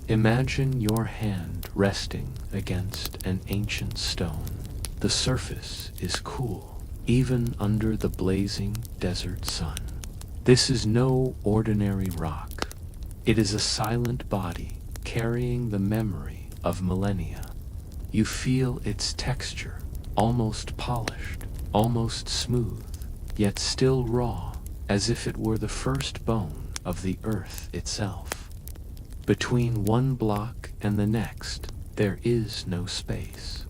Imagine your hand resting against an ancient stone. The surface is cool, even under the blazing desert sun. This is no ordinary rock. It is a silent body carrying the memory of millennia. You feel its texture, almost polished, almost smooth, yet still raw, as if it were the first bone of the earth itself. Between one block and the next, there is no space.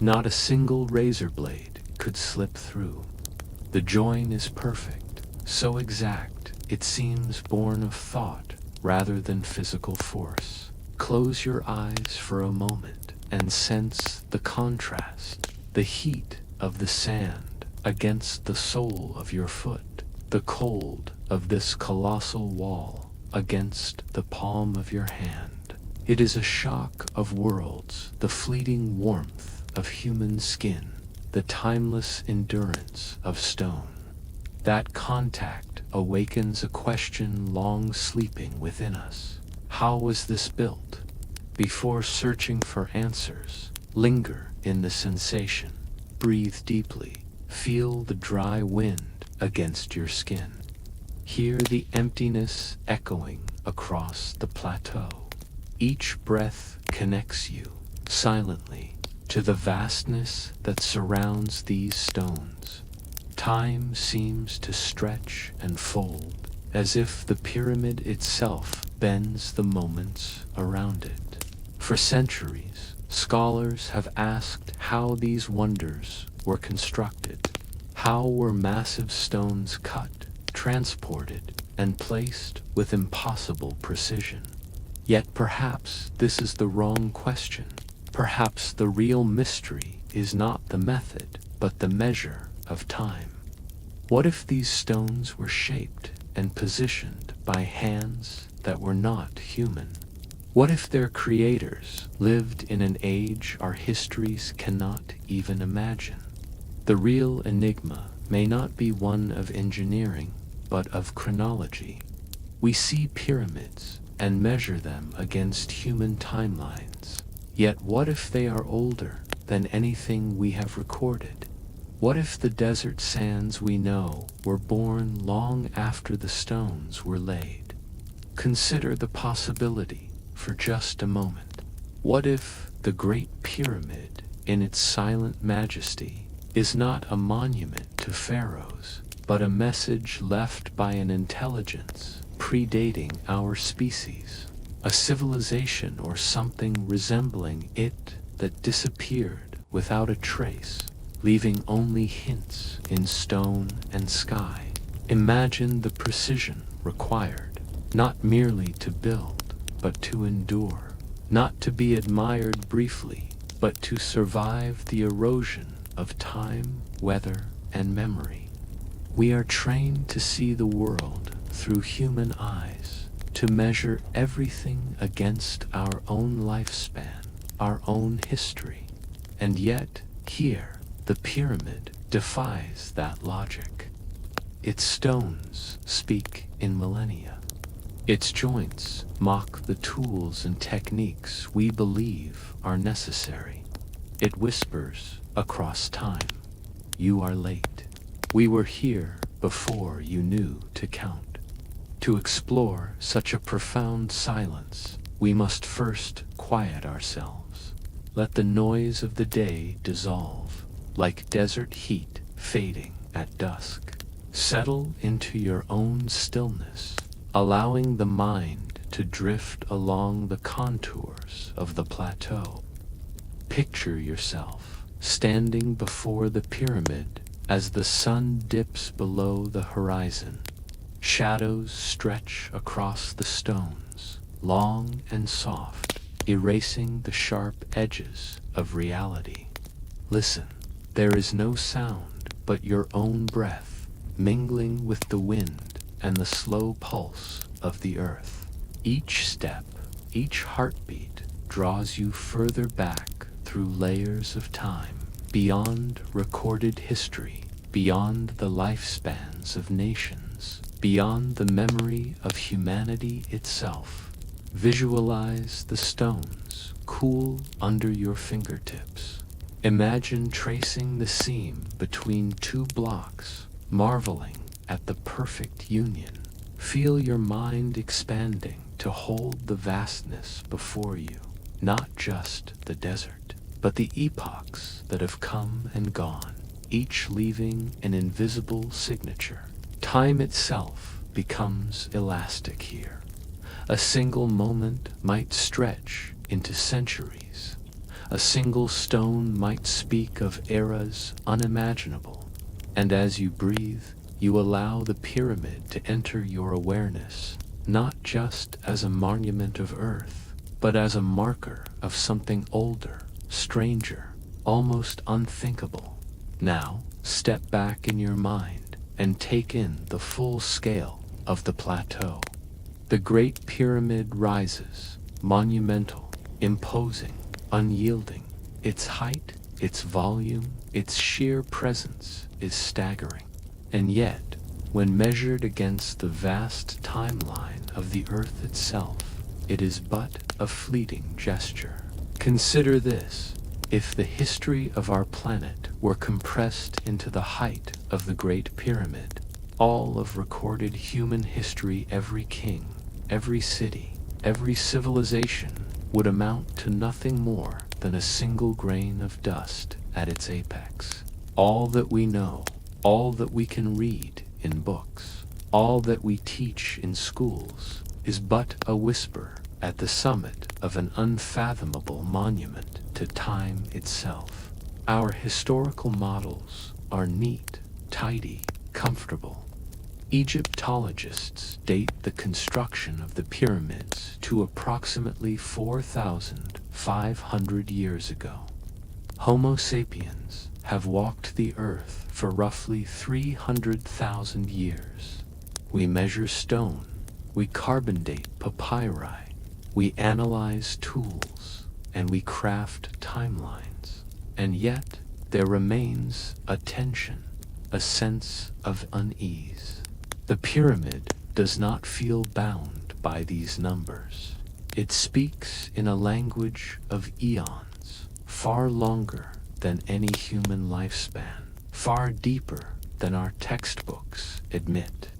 Not a single razor blade could slip through. The join is perfect, so exact it seems born of thought rather than physical force. Close your eyes for a moment and sense the contrast, the heat of the sand against the sole of your foot, the cold of this colossal wall against the palm of your hand. It is a shock of worlds, the fleeting warmth of human skin, the timeless endurance of stone. That contact awakens a question long sleeping within us. How was this built? Before searching for answers, linger in the sensation. Breathe deeply. Feel the dry wind against your skin. Hear the emptiness echoing across the plateau. Each breath connects you, silently, to the vastness that surrounds these stones. Time seems to stretch and fold, as if the pyramid itself bends the moments around it. For centuries, scholars have asked how these wonders were constructed. How were massive stones cut, transported, and placed with impossible precision? Yet perhaps this is the wrong question. Perhaps the real mystery is not the method, but the measure of time. What if these stones were shaped and positioned by hands that were not human? What if their creators lived in an age our histories cannot even imagine? The real enigma may not be one of engineering, but of chronology. We see pyramids and measure them against human timelines. Yet what if they are older than anything we have recorded? What if the desert sands we know were born long after the stones were laid? Consider the possibility for just a moment. What if the Great Pyramid, in its silent majesty, is not a monument to pharaohs, but a message left by an intelligence predating our species, a civilization or something resembling it that disappeared without a trace, leaving only hints in stone and sky? Imagine the precision required, not merely to build, but to endure, not to be admired briefly, but to survive the erosion of time, weather, and memory. We are trained to see the world through human eyes, to measure everything against our own lifespan, our own history. And yet, here, the pyramid defies that logic. Its stones speak in millennia. Its joints mock the tools and techniques we believe are necessary. It whispers across time, "You are late. We were here before you knew to count." To explore such a profound silence, we must first quiet ourselves. Let the noise of the day dissolve, like desert heat fading at dusk. Settle into your own stillness, allowing the mind to drift along the contours of the plateau. Picture yourself standing before the pyramid as the sun dips below the horizon. Shadows stretch across the stones, long and soft, erasing the sharp edges of reality. Listen, there is no sound but your own breath, mingling with the wind and the slow pulse of the earth. Each step, each heartbeat draws you further back through layers of time, beyond recorded history, beyond the lifespans of nations, beyond the memory of humanity itself. Visualize the stones cool under your fingertips. Imagine tracing the seam between two blocks, marveling at the perfect union. Feel your mind expanding to hold the vastness before you, not just the desert, but the epochs that have come and gone, each leaving an invisible signature. Time itself becomes elastic here. A single moment might stretch into centuries. A single stone might speak of eras unimaginable. And as you breathe, you allow the pyramid to enter your awareness, not just as a monument of earth, but as a marker of something older, stranger, almost unthinkable. Now, step back in your mind and take in the full scale of the plateau. The Great Pyramid rises, monumental, imposing, unyielding. Its height, its volume, its sheer presence is staggering. And yet, when measured against the vast timeline of the Earth itself, it is but a fleeting gesture. Consider this: if the history of our planet were compressed into the height of the Great Pyramid, all of recorded human history, every king, every city, every civilization, would amount to nothing more than a single grain of dust at its apex. All that we know, all that we can read in books, all that we teach in schools, is but a whisper at the summit of an unfathomable monument to time itself. Our historical models are neat, tidy, comfortable. Egyptologists date the construction of the pyramids to approximately 4,500 years ago. Homo sapiens have walked the earth for roughly 300,000 years. We measure stone, we carbon date papyri, we analyze tools, and we craft timelines. And yet, there remains a tension, a sense of unease. The pyramid does not feel bound by these numbers. It speaks in a language of eons, far longer than any human lifespan, far deeper than our textbooks admit.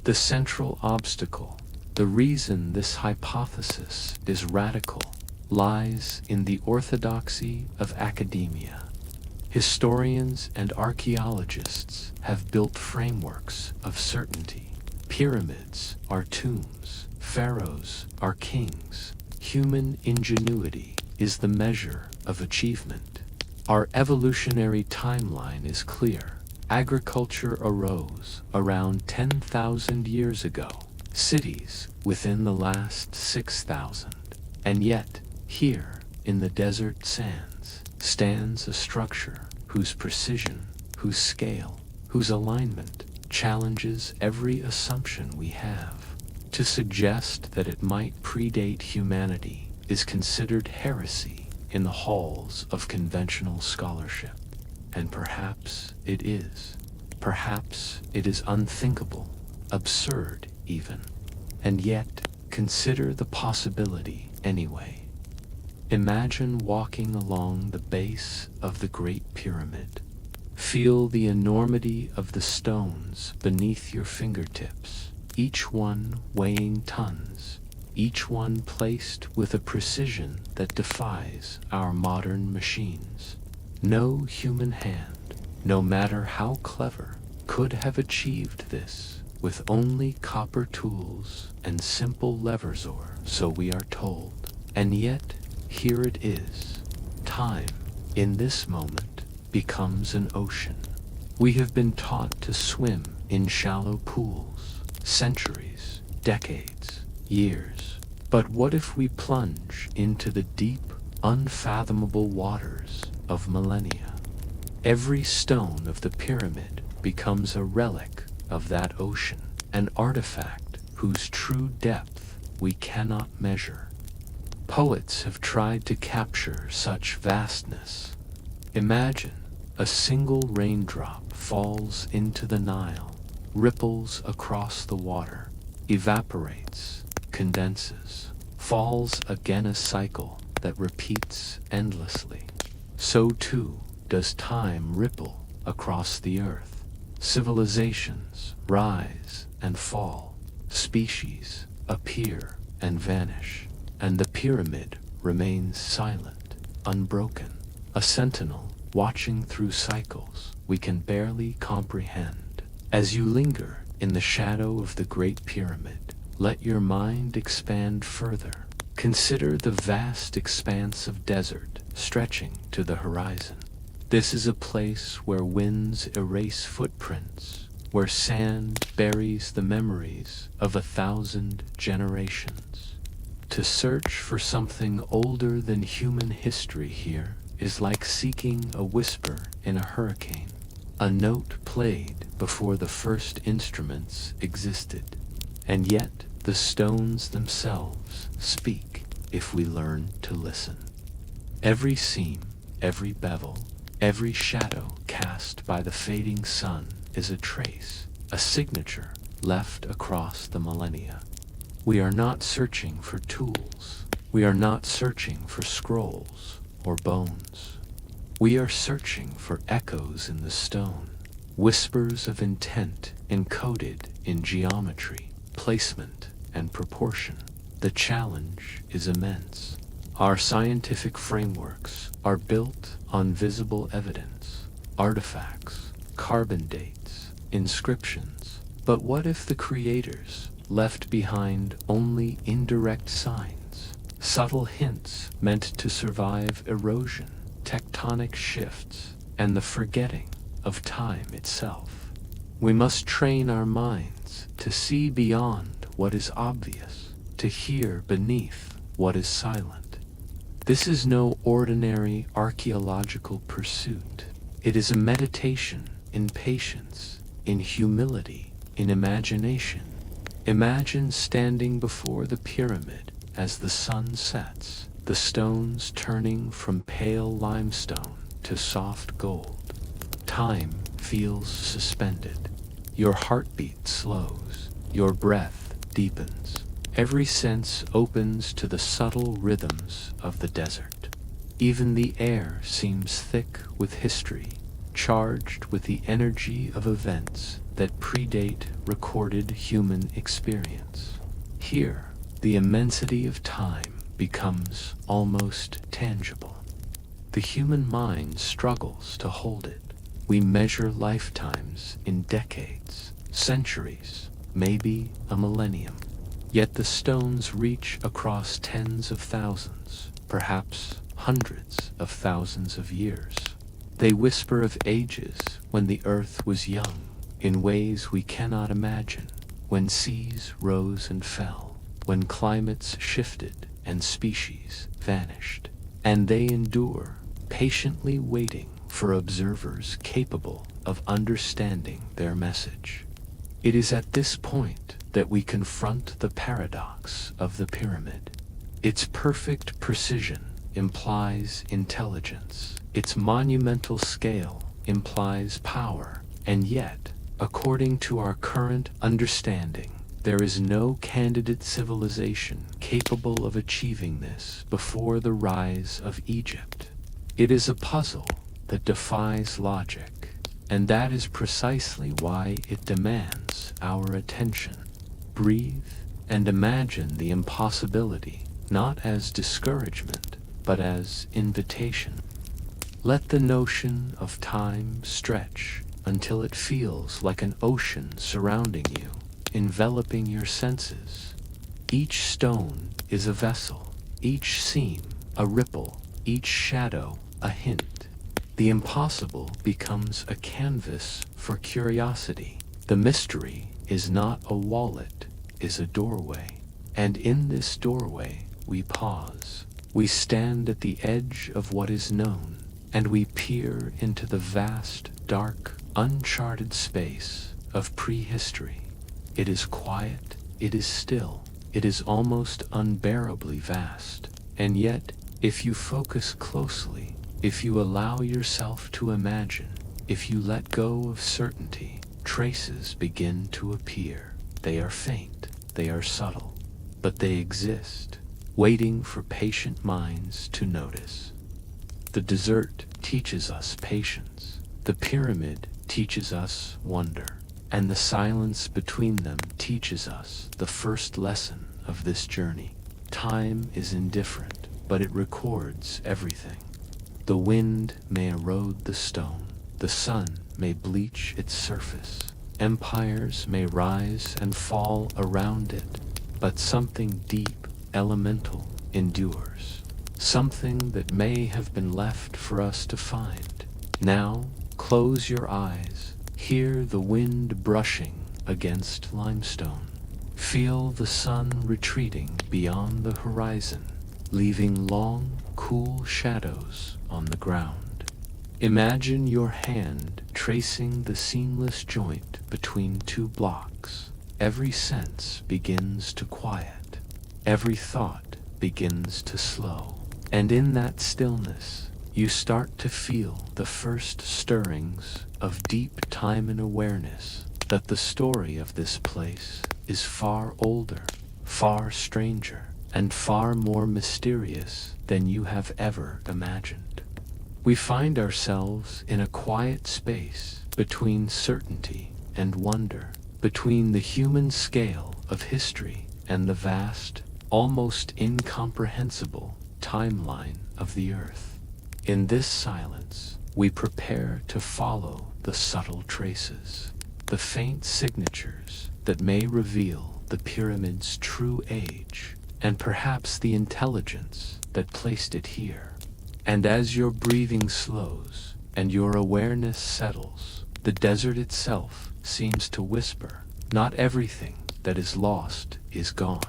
The central obstacle, the reason this hypothesis is radical, lies in the orthodoxy of academia. Historians and archaeologists have built frameworks of certainty. Pyramids are tombs, pharaohs are kings. Human ingenuity is the measure of achievement. Our evolutionary timeline is clear. Agriculture arose around 10,000 years ago, cities within the last 6,000. And yet, here, in the desert sands, stands a structure whose precision, whose scale, whose alignment challenges every assumption we have. To suggest that it might predate humanity is considered heresy in the halls of conventional scholarship. And perhaps it is. Perhaps it is unthinkable, absurd even. And yet, consider the possibility anyway. Imagine walking along the base of the Great Pyramid. Feel the enormity of the stones beneath your fingertips, each one weighing tons, each one placed with a precision that defies our modern machines. No human hand, no matter how clever, could have achieved this with only copper tools and simple levers, or so we are told. And yet, here it is. Time, in this moment, becomes an ocean. We have been taught to swim in shallow pools, centuries, decades, years. But what if we plunge into the deep, unfathomable waters of millennia? Every stone of the pyramid becomes a relic of that ocean, an artifact whose true depth we cannot measure. Poets have tried to capture such vastness. Imagine a single raindrop falls into the Nile, ripples across the water, evaporates, condenses, falls again, a cycle that repeats endlessly. So too does time ripple across the earth. Civilizations rise and fall, species appear and vanish, and the pyramid remains silent, unbroken, a sentinel watching through cycles we can barely comprehend. As you linger in the shadow of the Great Pyramid, let your mind expand further. Consider the vast expanse of desert stretching to the horizon. This is a place where winds erase footprints, where sand buries the memories of 1,000 generations. To search for something older than human history here is like seeking a whisper in a hurricane, a note played before the first instruments existed. And yet the stones themselves speak if we learn to listen. Every seam, every bevel, every shadow cast by the fading sun is a trace, a signature left across the millennia. We are not searching for tools. We are not searching for scrolls or bones. We are searching for echoes in the stone, whispers of intent encoded in geometry, placement, and proportion. The challenge is immense. Our scientific frameworks are built on visible evidence, artifacts, carbon dates, inscriptions. But what if the creators left behind only indirect signs, subtle hints meant to survive erosion, tectonic shifts, and the forgetting of time itself? We must train our minds to see beyond what is obvious, to hear beneath what is silent. This is no ordinary archaeological pursuit. It is a meditation in patience, in humility, in imagination. Imagine standing before the pyramid as the sun sets, the stones turning from pale limestone to soft gold. Time feels suspended. Your heartbeat slows. Your breath deepens. Every sense opens to the subtle rhythms of the desert. Even the air seems thick with history, charged with the energy of events that predate recorded human experience. Here, the immensity of time becomes almost tangible. The human mind struggles to hold it. We measure lifetimes in decades, centuries, maybe a millennium. Yet the stones reach across tens of thousands, perhaps hundreds of thousands of years. They whisper of ages when the earth was young, in ways we cannot imagine, when seas rose and fell, when climates shifted and species vanished. And they endure, patiently waiting for observers capable of understanding their message. It is at this point that we confront the paradox of the pyramid. Its perfect precision implies intelligence. Its monumental scale implies power. And yet, according to our current understanding, there is no candidate civilization capable of achieving this before the rise of Egypt. It is a puzzle that defies logic, and that is precisely why it demands our attention. Breathe and imagine the impossibility, not as discouragement, but as invitation. Let the notion of time stretch until it feels like an ocean surrounding you, enveloping your senses. Each stone is a vessel, each seam a ripple, each shadow a hint. The impossible becomes a canvas for curiosity. The mystery is not a wallet, is a doorway. And in this doorway we pause. We stand at the edge of what is known, and we peer into the vast, dark, uncharted space of prehistory. It is quiet, it is still, it is almost unbearably vast. And yet, if you focus closely, if you allow yourself to imagine, if you let go of certainty, traces begin to appear. They are faint, they are subtle, but they exist. waiting for patient minds to notice. The desert teaches us patience. The pyramid teaches us wonder. And the silence between them teaches us the first lesson of this journey. Time is indifferent, but it records everything. The wind may erode the stone. The sun may bleach its surface. Empires may rise and fall around it, but something deep, elemental, endures. Something that may have been left for us to find. Now, close your eyes. Hear the wind brushing against limestone. Feel the sun retreating beyond the horizon, leaving long, cool shadows on the ground. Imagine your hand tracing the seamless joint between two blocks. Every sense begins to quiet. Every thought begins to slow. And in that stillness, you start to feel the first stirrings of deep time and awareness that the story of this place is far older, far stranger, and far more mysterious than you have ever imagined. We find ourselves in a quiet space between certainty and wonder, between the human scale of history and the vast, almost incomprehensible timeline of the earth. In this silence, we prepare to follow the subtle traces, the faint signatures that may reveal the pyramid's true age, and perhaps the intelligence that placed it here. And as your breathing slows and your awareness settles, the desert itself seems to whisper, not everything that is lost is gone.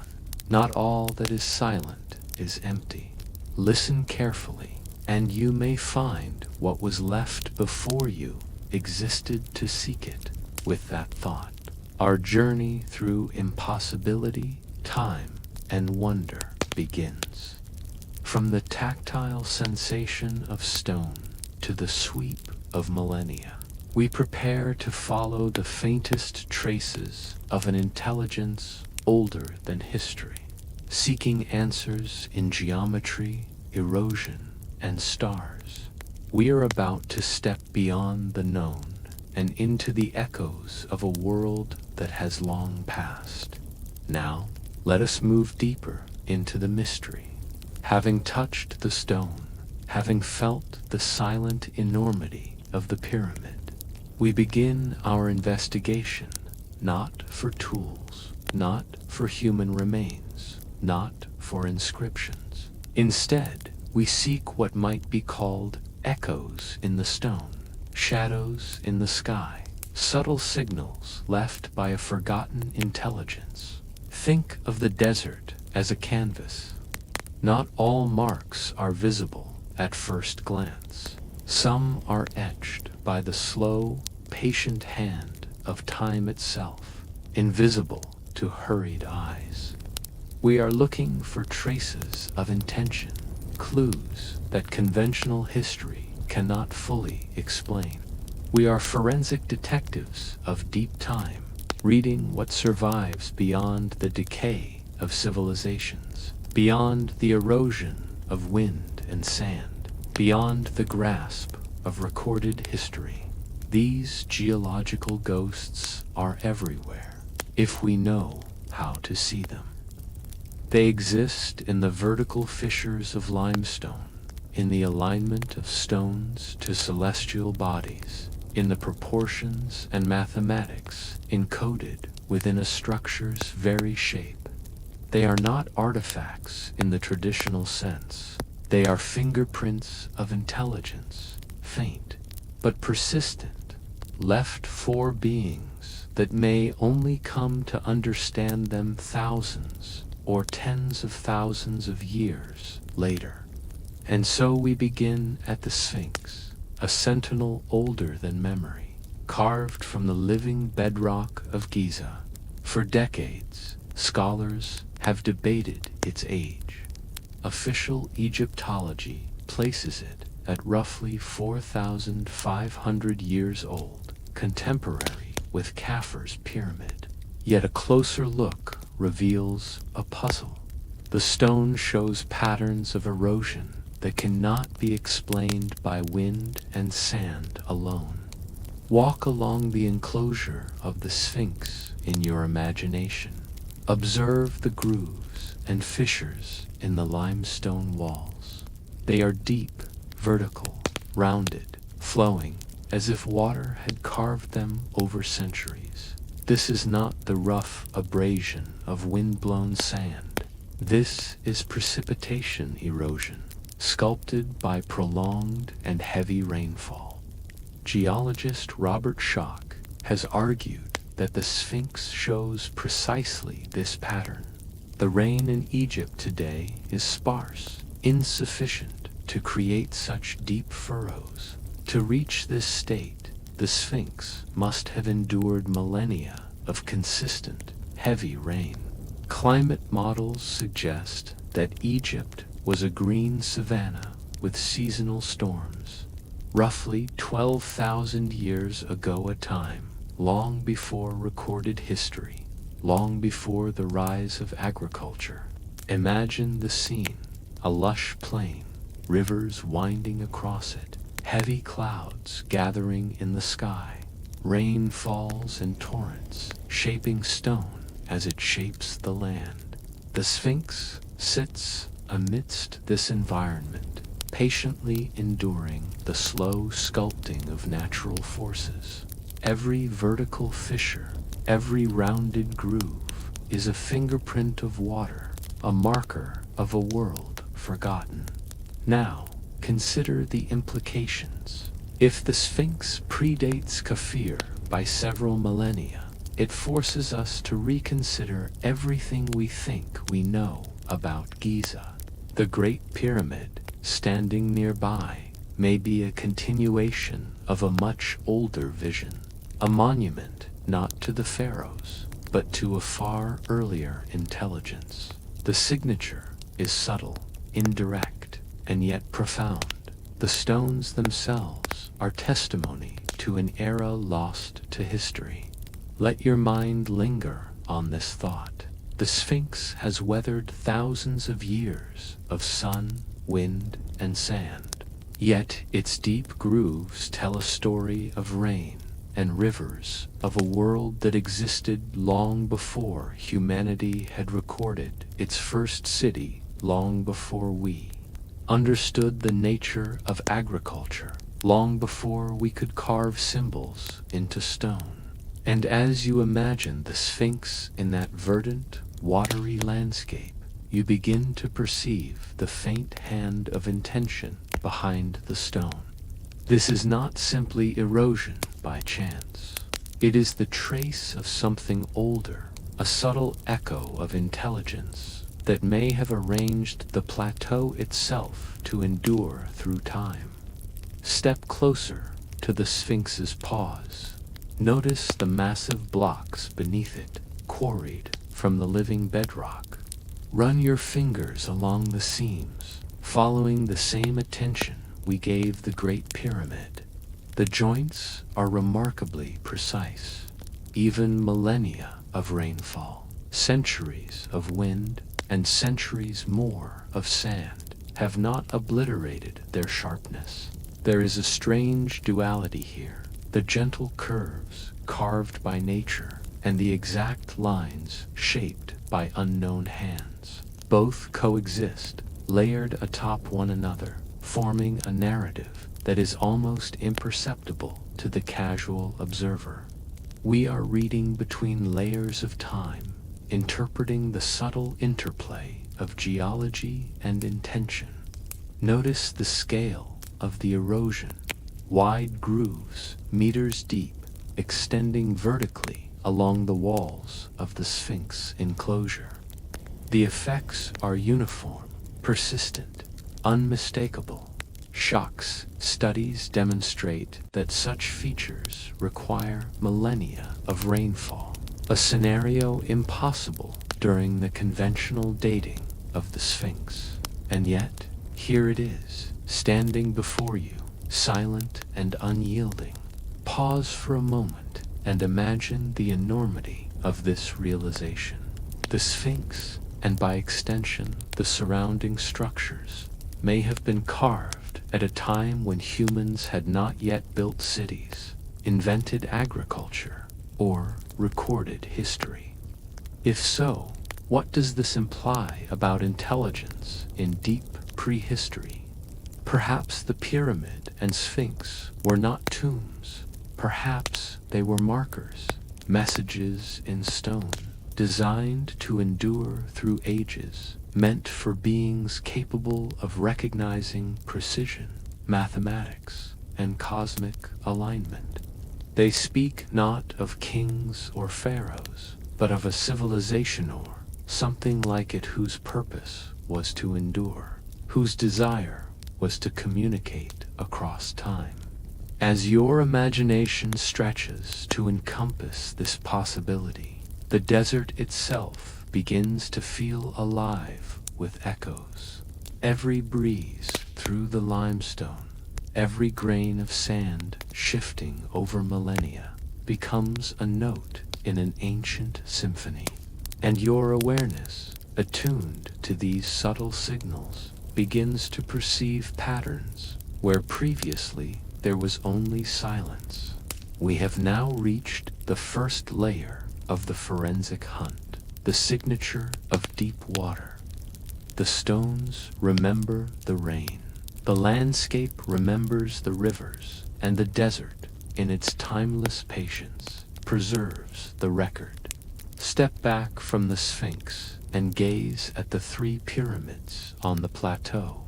Not all that is silent is empty. Listen carefully, and you may find what was left before you existed to seek it. With that thought, our journey through impossibility, time, and wonder begins. From the tactile sensation of stone to the sweep of millennia, we prepare to follow the faintest traces of an intelligence older than history, seeking answers in geometry, erosion, and stars. We are about to step beyond the known and into the echoes of a world that has long passed. Now, let us move deeper into the mystery. Having touched the stone, having felt the silent enormity of the pyramid, we begin our investigation, not for tools, not for human remains, not for inscriptions. Instead, we seek what might be called echoes in the stone, shadows in the sky, subtle signals left by a forgotten intelligence. Think of the desert as a canvas. Not all marks are visible at first glance. Some are etched by the slow, patient hand of time itself, invisible to hurried eyes. We are looking for traces of intention, clues that conventional history cannot fully explain. We are forensic detectives of deep time, reading what survives beyond the decay of civilizations, beyond the erosion of wind and sand, beyond the grasp of recorded history. These geological ghosts are everywhere, if we know how to see them. They exist in the vertical fissures of limestone, in the alignment of stones to celestial bodies, in the proportions and mathematics encoded within a structure's very shape. They are not artifacts in the traditional sense. They are fingerprints of intelligence, faint but persistent, left for beings that may only come to understand them thousands or tens of thousands of years later. And so we begin at the Sphinx, a sentinel older than memory, carved from the living bedrock of Giza. For decades, scholars have debated its age. Official Egyptology places it at roughly 4,500 years old, contemporary with Khafer's pyramid. Yet a closer look reveals a puzzle. The stone shows patterns of erosion that cannot be explained by wind and sand alone. Walk along the enclosure of the Sphinx in your imagination. Observe the grooves and fissures in the limestone walls. They are deep, vertical, rounded, flowing, as if water had carved them over centuries. This is not the rough abrasion of wind-blown sand. This is precipitation erosion, sculpted by prolonged and heavy rainfall. Geologist Robert Schoch has argued that the Sphinx shows precisely this pattern. The rain in Egypt today is sparse, insufficient to create such deep furrows. To reach this state, the Sphinx must have endured millennia of consistent, heavy rain. Climate models suggest that Egypt was a green savanna with seasonal storms, roughly 12,000 years ago, a time long before recorded history, long before the rise of agriculture. Imagine the scene: a lush plain, rivers winding across it, heavy clouds gathering in the sky. Rain falls in torrents, shaping stone as it shapes the land. The Sphinx sits amidst this environment, patiently enduring the slow sculpting of natural forces. Every vertical fissure, every rounded groove is a fingerprint of water, a marker of a world forgotten. Now, consider the implications. If the Sphinx predates Kafir by several millennia, it forces us to reconsider everything we think we know about Giza. The Great Pyramid, standing nearby, may be a continuation of a much older vision, a monument not to the pharaohs, but to a far earlier intelligence. The signature is subtle, indirect, and yet profound. The stones themselves are testimony to an era lost to history. Let your mind linger on this thought. The Sphinx has weathered thousands of years of sun, wind, and sand. Yet its deep grooves tell a story of rain and rivers, of a world that existed long before humanity had recorded its first city, long before we understood the nature of agriculture, long before we could carve symbols into stone. And as you imagine the Sphinx in that verdant, watery landscape, you begin to perceive the faint hand of intention behind the stone. This is not simply erosion by chance. It is the trace of something older, a subtle echo of intelligence that may have arranged the plateau itself to endure through time. Step closer to the Sphinx's pause. Notice the massive blocks beneath it, quarried from the living bedrock. Run your fingers along the seams, following the same attention we gave the Great Pyramid. The joints are remarkably precise. Even millennia of rainfall, centuries of wind, and centuries more of sand have not obliterated their sharpness. There is a strange duality here: the gentle curves carved by nature and the exact lines shaped by unknown hands. Both coexist, layered atop one another, forming a narrative that is almost imperceptible to the casual observer. We are reading between layers of time, interpreting the subtle interplay of geology and intention. Notice the scale of the erosion: wide grooves, meters deep, extending vertically along the walls of the Sphinx enclosure. The effects are uniform, persistent, unmistakable. Schoch's studies demonstrate that such features require millennia of rainfall, a scenario impossible during the conventional dating of the Sphinx. And yet, here it is, standing before you, silent and unyielding. Pause for a moment and imagine the enormity of this realization. The Sphinx and by extension, the surrounding structures, may have been carved at a time when humans had not yet built cities, invented agriculture, or recorded history. If so, what does this imply about intelligence in deep prehistory? Perhaps the pyramid and sphinx were not tombs. Perhaps they were markers, messages in stone, designed to endure through ages, meant for beings capable of recognizing precision, mathematics, and cosmic alignment. They speak not of kings or pharaohs, but of a civilization or something like it whose purpose was to endure, whose desire was to communicate across time. As your imagination stretches to encompass this possibility, the desert itself begins to feel alive with echoes. Every breeze through the limestone, every grain of sand shifting over millennia, becomes a note in an ancient symphony. And your awareness, attuned to these subtle signals, begins to perceive patterns where previously there was only silence. We have now reached the first layer of the forensic hunt, the signature of deep water. The stones remember the rain. The landscape remembers the rivers, and the desert, in its timeless patience, preserves the record. Step back from the Sphinx and gaze at the three pyramids on the plateau.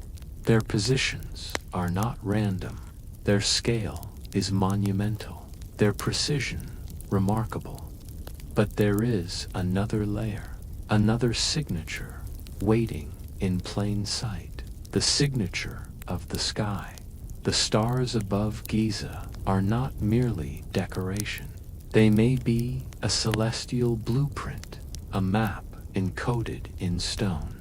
Their positions are not random. Their scale is monumental. Their precision remarkable. But there is another layer, another signature, waiting in plain sight. The signature of the sky. The stars above Giza are not merely decoration. They may be a celestial blueprint, a map encoded in stone.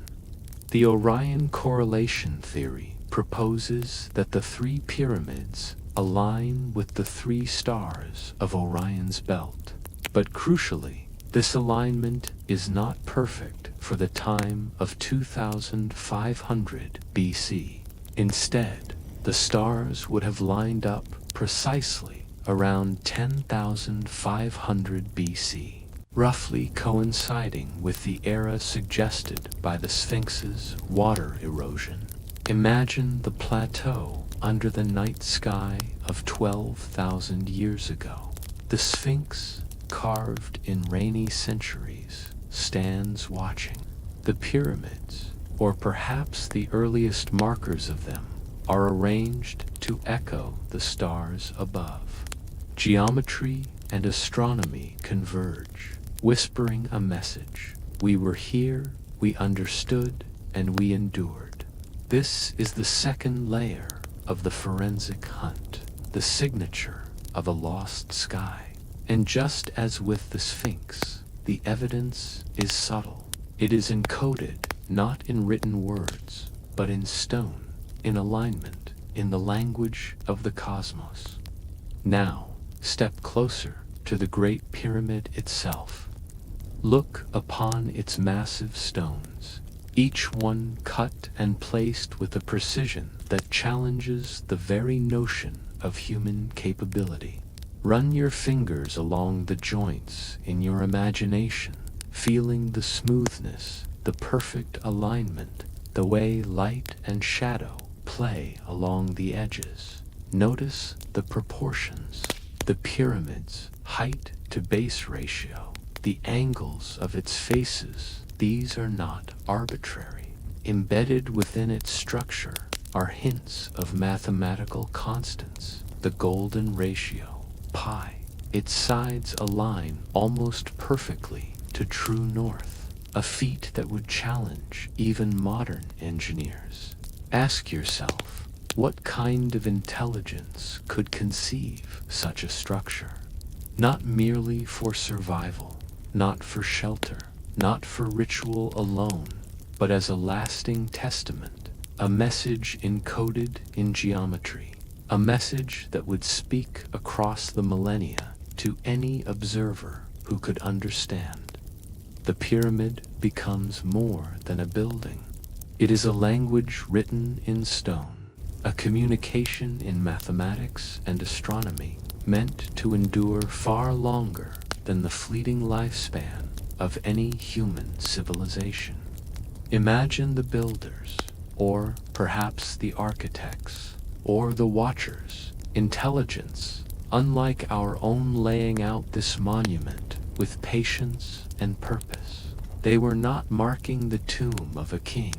The Orion correlation theory proposes that the three pyramids align with the three stars of Orion's belt. But crucially, this alignment is not perfect for the time of 2500 BC. Instead, the stars would have lined up precisely around 10,500 BC, roughly coinciding with the era suggested by the Sphinx's water erosion. Imagine the plateau under the night sky of 12,000 years ago. The Sphinx, carved in rainy centuries, stands watching. The pyramids, or perhaps the earliest markers of them, are arranged to echo the stars above. Geometry and astronomy converge, whispering a message. We were here, we understood, and we endured. This is the second layer of the forensic hunt, the signature of a lost sky. And just as with the Sphinx, the evidence is subtle. It is encoded not in written words, but in stone, in alignment, in the language of the cosmos. Now, step closer to the Great Pyramid itself. Look upon its massive stones, each one cut and placed with a precision that challenges the very notion of human capability. Run your fingers along the joints in your imagination, feeling the smoothness, the perfect alignment, the way light and shadow play along the edges. Notice the proportions. The pyramid's height to base ratio, the angles of its faces, these are not arbitrary. Embedded within its structure are hints of mathematical constants, the golden ratio, pi. Its sides align almost perfectly to true north, a feat that would challenge even modern engineers. Ask yourself, what kind of intelligence could conceive such a structure? Not merely for survival, not for shelter, not for ritual alone, but as a lasting testament, a message encoded in geometry, a message that would speak across the millennia to any observer who could understand. The pyramid becomes more than a building. It is a language written in stone, a communication in mathematics and astronomy meant to endure far longer than the fleeting lifespan of any human civilization. Imagine the builders, or perhaps the architects, or the watchers, intelligence, unlike our own, laying out this monument with patience and purpose. They were not marking the tomb of a king,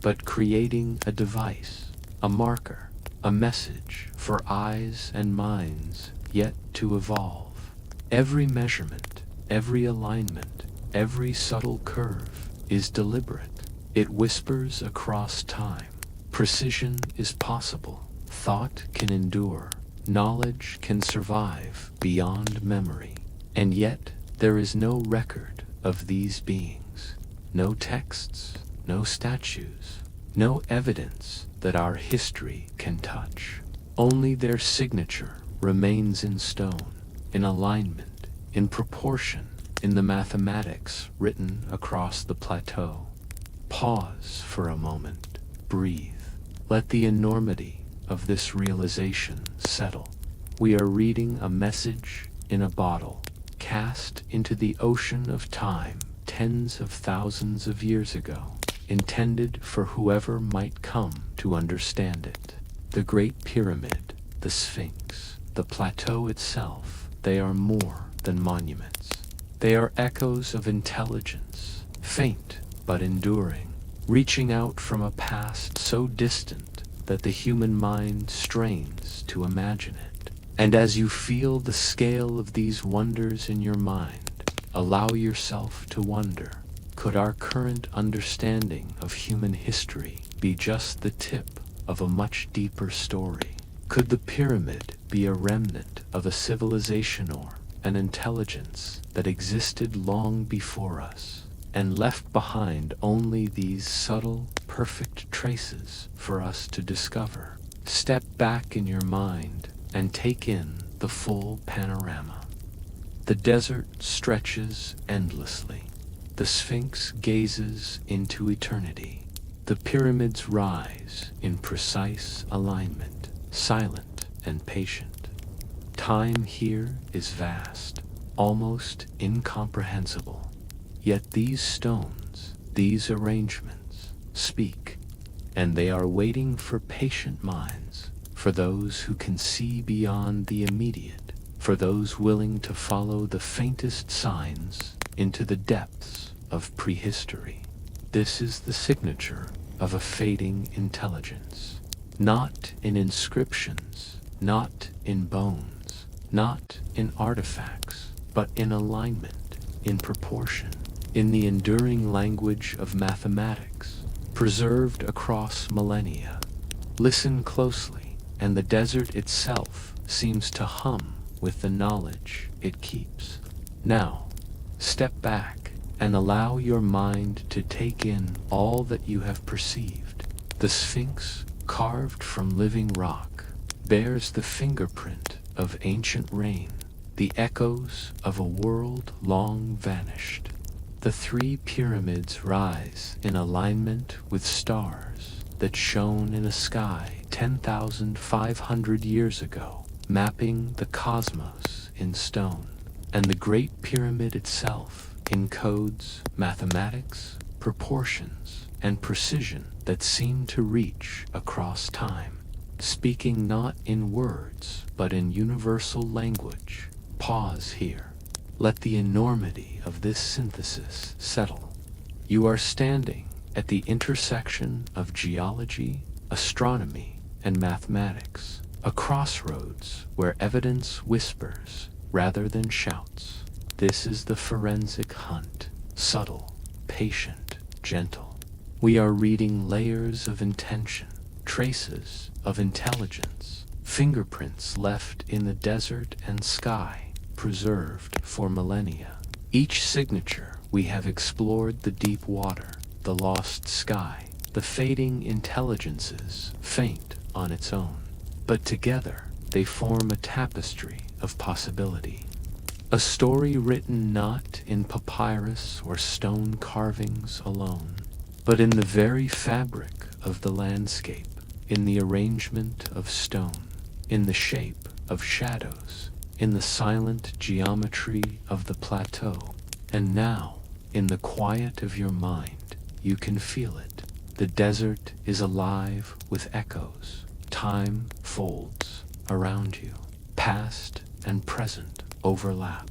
but creating a device, a marker, a message for eyes and minds yet to evolve. Every measurement, every alignment, every subtle curve is deliberate. It whispers across time. Precision is possible. Thought can endure. Knowledge can survive beyond memory. And yet, there is no record of these beings. No texts, no statues, no evidence that our history can touch. Only their signature remains in stone, in alignment, in proportion, in the mathematics written across the plateau. Pause for a moment. Breathe. Let the enormity of this realization settle. We are reading a message in a bottle, cast into the ocean of time tens of thousands of years ago, intended for whoever might come to understand it. The Great Pyramid, the Sphinx, the plateau itself, they are more than monuments. They are echoes of intelligence, faint but enduring, reaching out from a past so distant that the human mind strains to imagine it. And as you feel the scale of these wonders in your mind, allow yourself to wonder, could our current understanding of human history be just the tip of a much deeper story? Could the pyramid be a remnant of a civilization or an intelligence that existed long before us, and left behind only these subtle, perfect traces for us to discover? Step back in your mind and take in the full panorama. The desert stretches endlessly. The Sphinx gazes into eternity. The pyramids rise in precise alignment, silent and patient. Time here is vast, almost incomprehensible. Yet these stones, these arrangements, speak, and they are waiting for patient minds, for those who can see beyond the immediate, for those willing to follow the faintest signs into the depths of prehistory. This is the signature of a fading intelligence, not in inscriptions, not in bones, not in artifacts, but in alignment, in proportion, in the enduring language of mathematics, preserved across millennia. Listen closely, and the desert itself seems to hum with the knowledge it keeps. Now, step back and allow your mind to take in all that you have perceived. The Sphinx, carved from living rock, bears the fingerprint of ancient rain, the echoes of a world long vanished. The three pyramids rise in alignment with stars that shone in a sky 10,500 years ago, mapping the cosmos in stone. And the Great Pyramid itself encodes mathematics, proportions, and precision that seem to reach across time, speaking not in words, but in universal language. Pause here. Let the enormity of this synthesis settle. You are standing at the intersection of geology, astronomy, and mathematics, a crossroads where evidence whispers rather than shouts. This is the forensic hunt, subtle, patient, gentle. We are reading layers of intention, traces of intelligence, fingerprints left in the desert and sky, preserved for millennia. Each signature we have explored the deep water, the lost sky, the fading intelligences, faint on its own. But together they form a tapestry of possibility. A story written not in papyrus or stone carvings alone, but in the very fabric of the landscape, in the arrangement of stone, in the shape of shadows, in the silent geometry of the plateau. And now, in the quiet of your mind, you can feel it. The desert is alive with echoes. Time folds around you. Past and present overlap.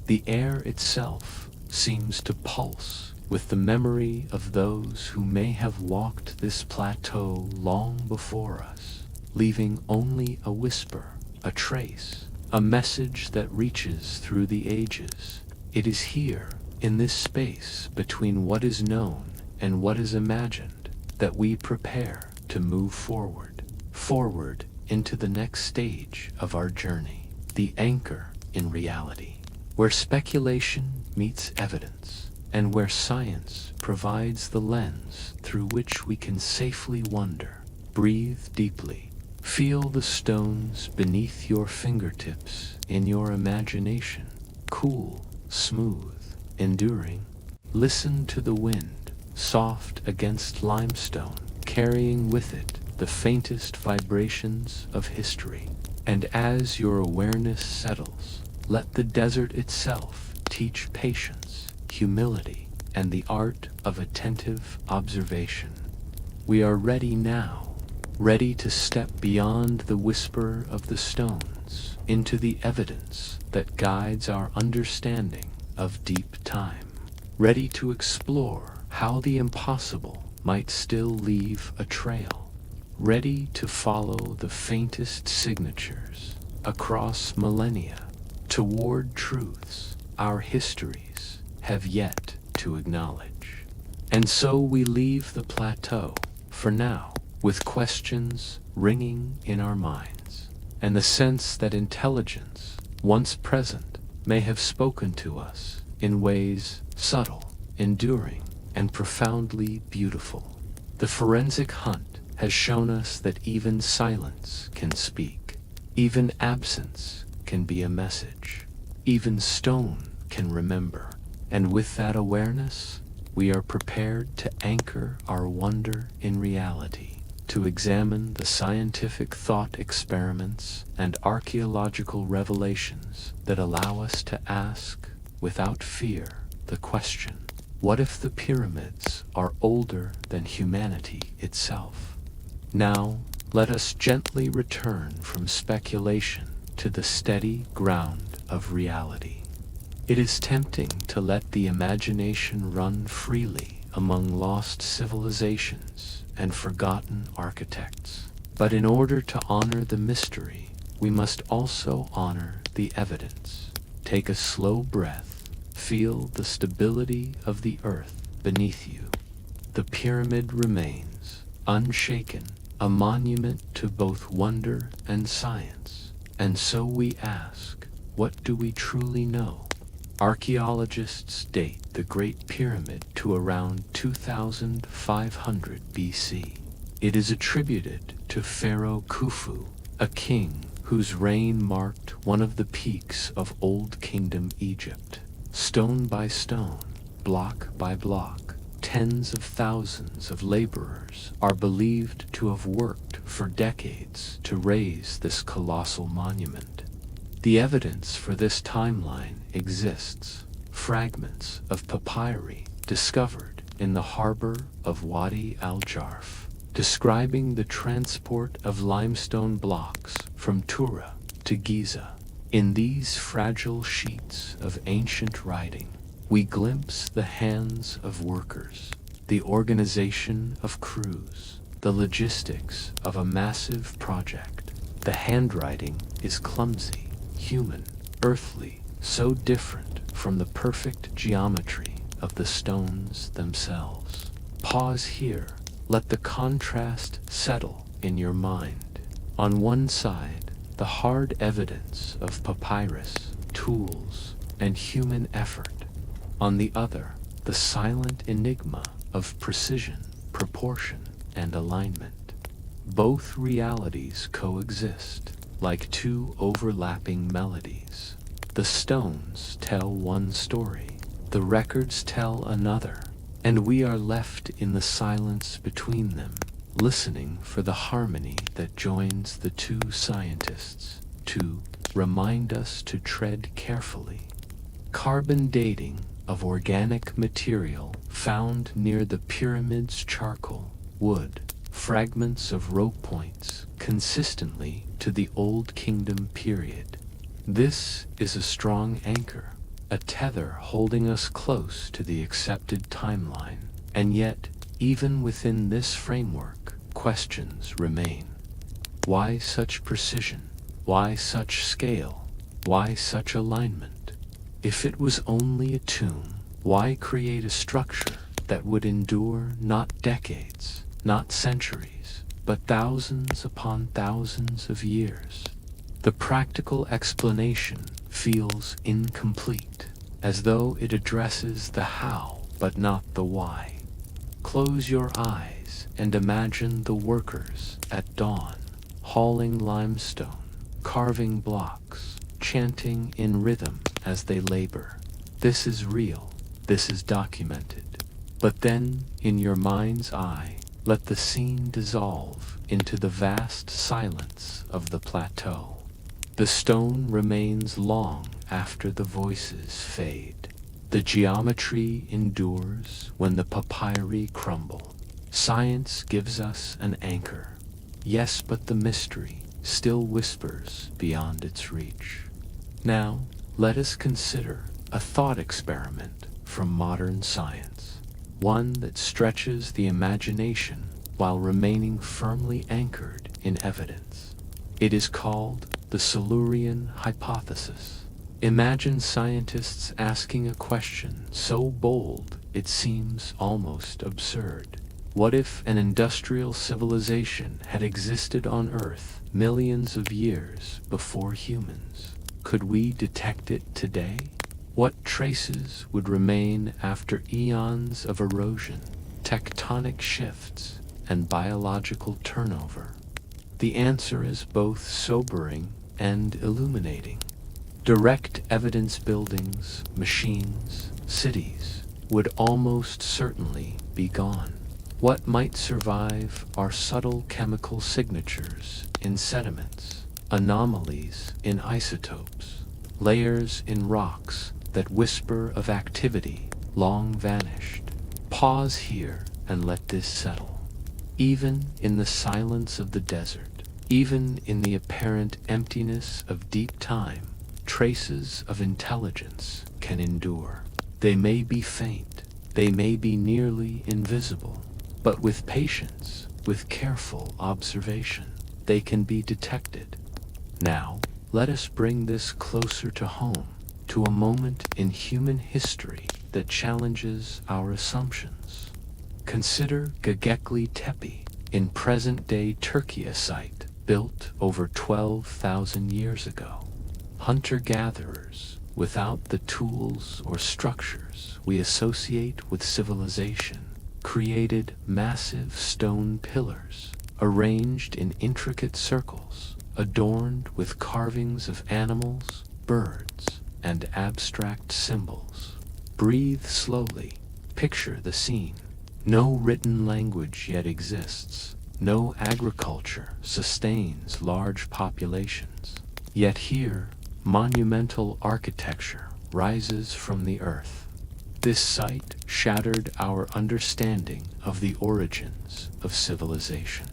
The air itself seems to pulse with the memory of those who may have walked this plateau long before us, leaving only a whisper, a trace, a message that reaches through the ages. It is here, in this space between what is known and what is imagined, that we prepare to move forward into the next stage of our journey, the anchor in reality, where speculation meets evidence, and where science provides the lens through which we can safely wonder. Breathe deeply. Feel the stones beneath your fingertips in your imagination, cool, smooth, enduring. Listen to the wind, soft against limestone, carrying with it the faintest vibrations of history. And as your awareness settles, let the desert itself teach patience, humility, and the art of attentive observation. We are ready now, ready to step beyond the whisper of the stones into the evidence that guides our understanding of deep time, ready to explore how the impossible might still leave a trail, ready to follow the faintest signatures across millennia toward truths our histories have yet to acknowledge. And so we leave the plateau, for now, with questions ringing in our minds, and the sense that intelligence, once present, may have spoken to us in ways subtle, enduring, and profoundly beautiful. The forensic hunt has shown us that even silence can speak, even absence can be a message, even stone can remember. And with that awareness, we are prepared to anchor our wonder in reality, to examine the scientific thought experiments and archaeological revelations that allow us to ask, without fear, the question, what if the pyramids are older than humanity itself? Now, let us gently return from speculation to the steady ground of reality. It is tempting to let the imagination run freely among lost civilizations and forgotten architects. But in order to honor the mystery, we must also honor the evidence. Take a slow breath. Feel the stability of the earth beneath you. The pyramid remains, unshaken, a monument to both wonder and science. And so we ask, what do we truly know? Archaeologists date the Great Pyramid to around 2500 BC. It is attributed to Pharaoh Khufu, a king whose reign marked one of the peaks of Old Kingdom Egypt. Stone by stone, block by block, tens of thousands of laborers are believed to have worked for decades to raise this colossal monument. The evidence for this timeline exists. Fragments of papyri discovered in the harbor of Wadi al-Jarf, describing the transport of limestone blocks from Tura to Giza. In these fragile sheets of ancient writing, we glimpse the hands of workers, the organization of crews, the logistics of a massive project. The handwriting is clumsy, human, earthly, so different from the perfect geometry of the stones themselves. Pause here. Let the contrast settle in your mind. On one side, the hard evidence of papyrus, tools, and human effort. On the other, the silent enigma of precision, proportion, and alignment. Both realities coexist, like two overlapping melodies. The The stones tell one story, the records tell another, and we are left in the silence between them, listening for the harmony that joins the two scientists, to remind us to tread carefully. Carbon dating of organic material found near the pyramid's charcoal, wood, fragments of rope points consistently to the Old Kingdom period. This is a strong anchor, a tether holding us close to the accepted timeline, and yet, even within this framework, questions remain. Why such precision? Why such scale? Why such alignment? If it was only a tomb, why create a structure that would endure not decades, not centuries, but thousands upon thousands of years? The practical explanation feels incomplete, as though it addresses the how but not the why. Close your eyes and imagine the workers at dawn, hauling limestone, carving blocks, chanting in rhythm as they labor. This is real, this is documented. But then, in your mind's eye, let the scene dissolve into the vast silence of the plateau. The stone remains long after the voices fade. The geometry endures when the papyri crumble. Science gives us an anchor. Yes, but the mystery still whispers beyond its reach. Now, let us consider a thought experiment from modern science, one that stretches the imagination while remaining firmly anchored in evidence. It is called the Silurian hypothesis. Imagine scientists asking a question so bold it seems almost absurd. What if an industrial civilization had existed on Earth millions of years before humans? Could we detect it today? What traces would remain after eons of erosion, tectonic shifts, and biological turnover? The answer is both sobering and illuminating. Direct evidence buildings, machines, cities would almost certainly be gone. What might survive are subtle chemical signatures in sediments, anomalies in isotopes, layers in rocks that whisper of activity long vanished. Pause here and let this settle. Even in the silence of the desert, even in the apparent emptiness of deep time, traces of intelligence can endure. They may be faint, they may be nearly invisible, but with patience, with careful observation, they can be detected. Now, let us bring this closer to home, to a moment in human history that challenges our assumptions. Consider Göbekli Tepe, in present-day Turkey, a site built over 12,000 years ago. Hunter-gatherers, without the tools or structures we associate with civilization, created massive stone pillars, arranged in intricate circles, adorned with carvings of animals, birds, and abstract symbols. Breathe slowly, picture the scene. No written language yet exists. No agriculture sustains large populations. Yet here, monumental architecture rises from the earth. This site shattered our understanding of the origins of civilization.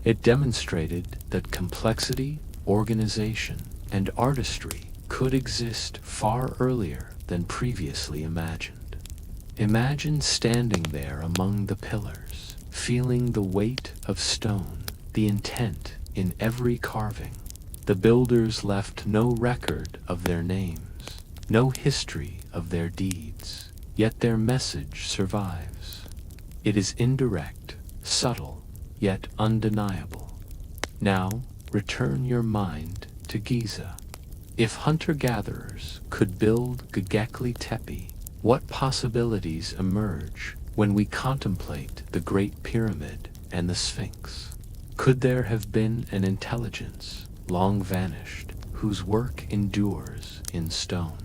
It demonstrated that complexity, organization, and artistry could exist far earlier than previously imagined. Imagine standing there among the pillars, feeling the weight of stone, the intent in every carving. The builders left no record of their names, no history of their deeds, yet their message survives. It is indirect, subtle, yet undeniable. Now, return your mind to Giza. If hunter-gatherers could build Göbekli Tepe, what possibilities emerge when we contemplate the Great Pyramid and the Sphinx? Could there have been an intelligence, long vanished, whose work endures in stone,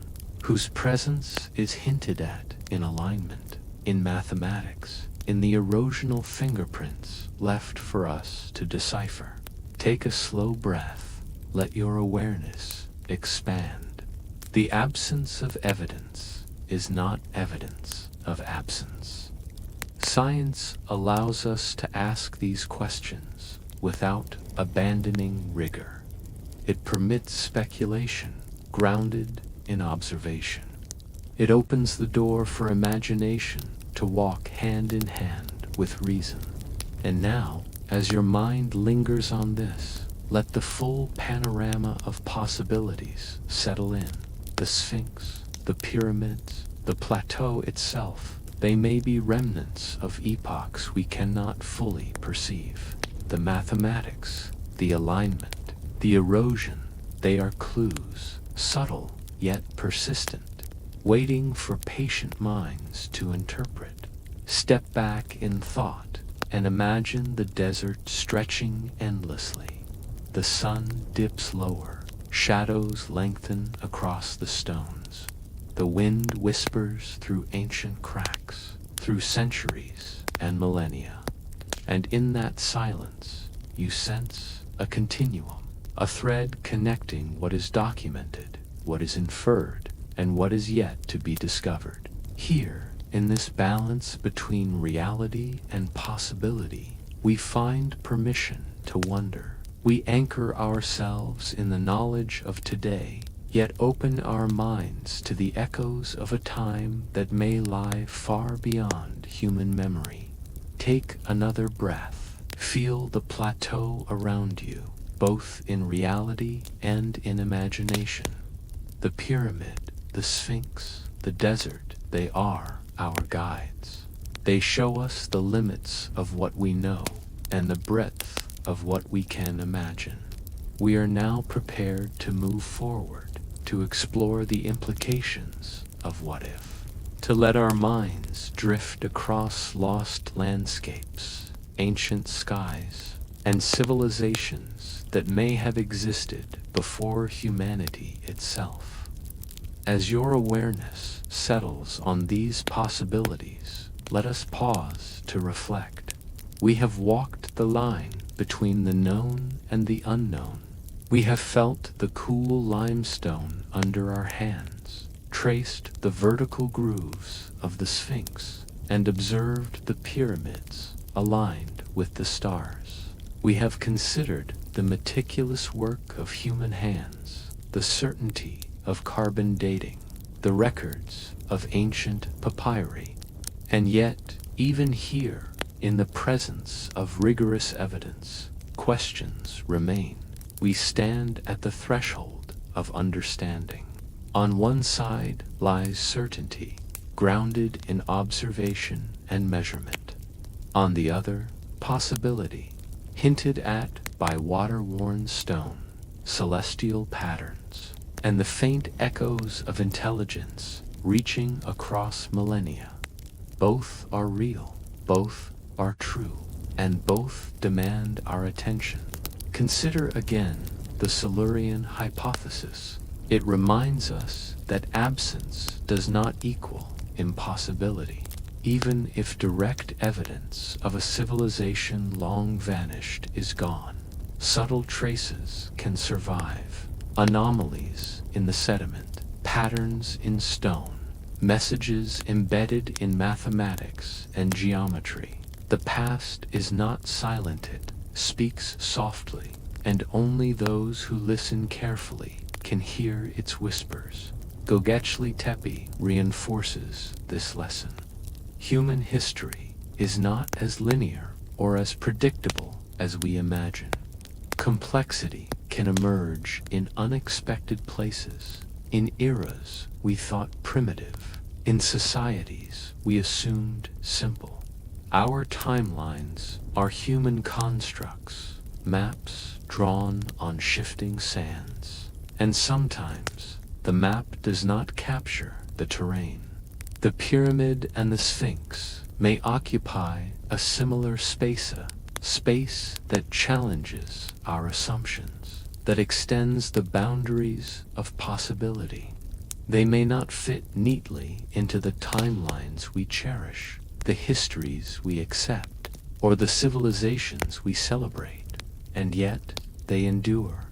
whose presence is hinted at in alignment, in mathematics, in the erosional fingerprints left for us to decipher. Take a slow breath. Let your awareness expand. The absence of evidence is not evidence of absence. Science allows us to ask these questions without abandoning rigor. It permits speculation grounded in observation. It opens the door for imagination to walk hand in hand with reason. And now, as your mind lingers on this, let the full panorama of possibilities settle in. The Sphinx, the pyramids, the plateau itself, they may be remnants of epochs we cannot fully perceive. The mathematics, the alignment, the erosion, they are clues, subtle yet persistent, waiting for patient minds to interpret. Step back in thought and imagine the desert stretching endlessly. The sun dips lower, shadows lengthen across the stones. The wind whispers through ancient cracks, through centuries and millennia. And in that silence, you sense a continuum, a thread connecting what is documented, what is inferred, and what is yet to be discovered. Here, in this balance between reality and possibility, we find permission to wonder. We anchor ourselves in the knowledge of today, yet open our minds to the echoes of a time that may lie far beyond human memory. Take another breath. Feel the plateau around you, both in reality and in imagination. The pyramid, the Sphinx, the desert, they are our guides. They show us the limits of what we know and the breadth of what we can imagine. We are now prepared to move forward, to explore the implications of what if, to let our minds drift across lost landscapes, ancient skies, and civilizations that may have existed before humanity itself. As your awareness settles on these possibilities, let us pause to reflect. We have walked the line between the known and the unknown. We have felt the cool limestone under our hands, traced the vertical grooves of the Sphinx, and observed the pyramids aligned with the stars. We have considered the meticulous work of human hands, the certainty of carbon dating, the records of ancient papyri. And yet, even here, in the presence of rigorous evidence, questions remain. We stand at the threshold of understanding. On one side lies certainty, grounded in observation and measurement. On the other, possibility, hinted at by water-worn stone, celestial patterns, and the faint echoes of intelligence reaching across millennia. Both are real, both are true, and both demand our attention. Consider again the Silurian hypothesis. It reminds us that absence does not equal impossibility. Even if direct evidence of a civilization long vanished is gone, subtle traces can survive. Anomalies in the sediment, patterns in stone, messages embedded in mathematics and geometry. The past is not silented, speaks softly, and only those who listen carefully can hear its whispers. Göbekli Tepe reinforces this lesson. Human history is not as linear or as predictable as we imagine. Complexity can emerge in unexpected places, in eras we thought primitive, in societies we assumed simple. Our timelines are human constructs, maps drawn on shifting sands, and sometimes the map does not capture the terrain. The pyramid and the Sphinx may occupy a similar space that challenges our assumptions. that extends the boundaries of possibility. They may not fit neatly into the timelines we cherish, the histories we accept, or the civilizations we celebrate, and yet they endure.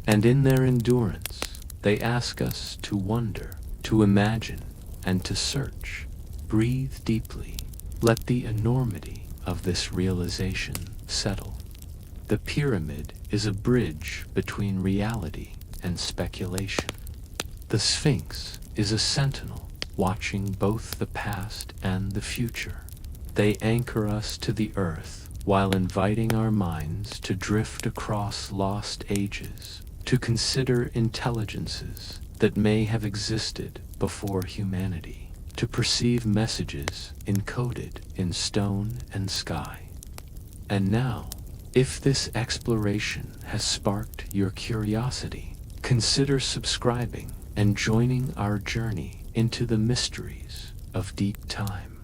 And in their endurance, they ask us to wonder, to imagine, and to search. Breathe deeply. Let the enormity of this realization settle. The pyramid is a bridge between reality and speculation. The Sphinx is a sentinel watching both the past and the future. They anchor us to the earth while inviting our minds to drift across lost ages, to consider intelligences that may have existed before humanity, to perceive messages encoded in stone and sky. And now, if this exploration has sparked your curiosity, consider subscribing and joining our journey into the mysteries of deep time.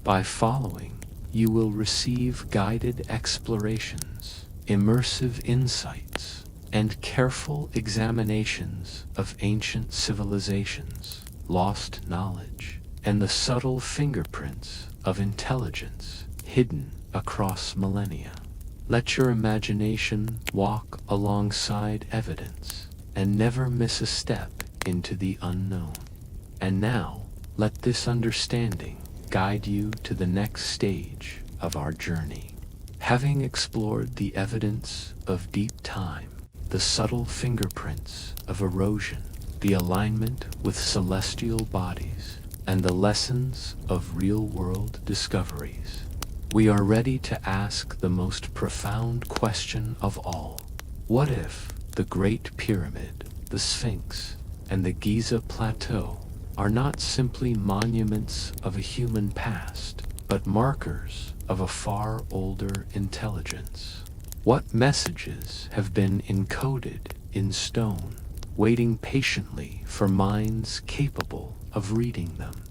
By following, you will receive guided explorations, immersive insights, and careful examinations of ancient civilizations, lost knowledge, and the subtle fingerprints of intelligence hidden across millennia. Let your imagination walk alongside evidence and never miss a step into the unknown. And now, let this understanding guide you to the next stage of our journey. Having explored the evidence of deep time, the subtle fingerprints of erosion, the alignment with celestial bodies, and the lessons of real-world discoveries, we are ready to ask the most profound question of all. What if the Great Pyramid, the Sphinx, and the Giza Plateau are not simply monuments of a human past, but markers of a far older intelligence? What messages have been encoded in stone, waiting patiently for minds capable of reading them?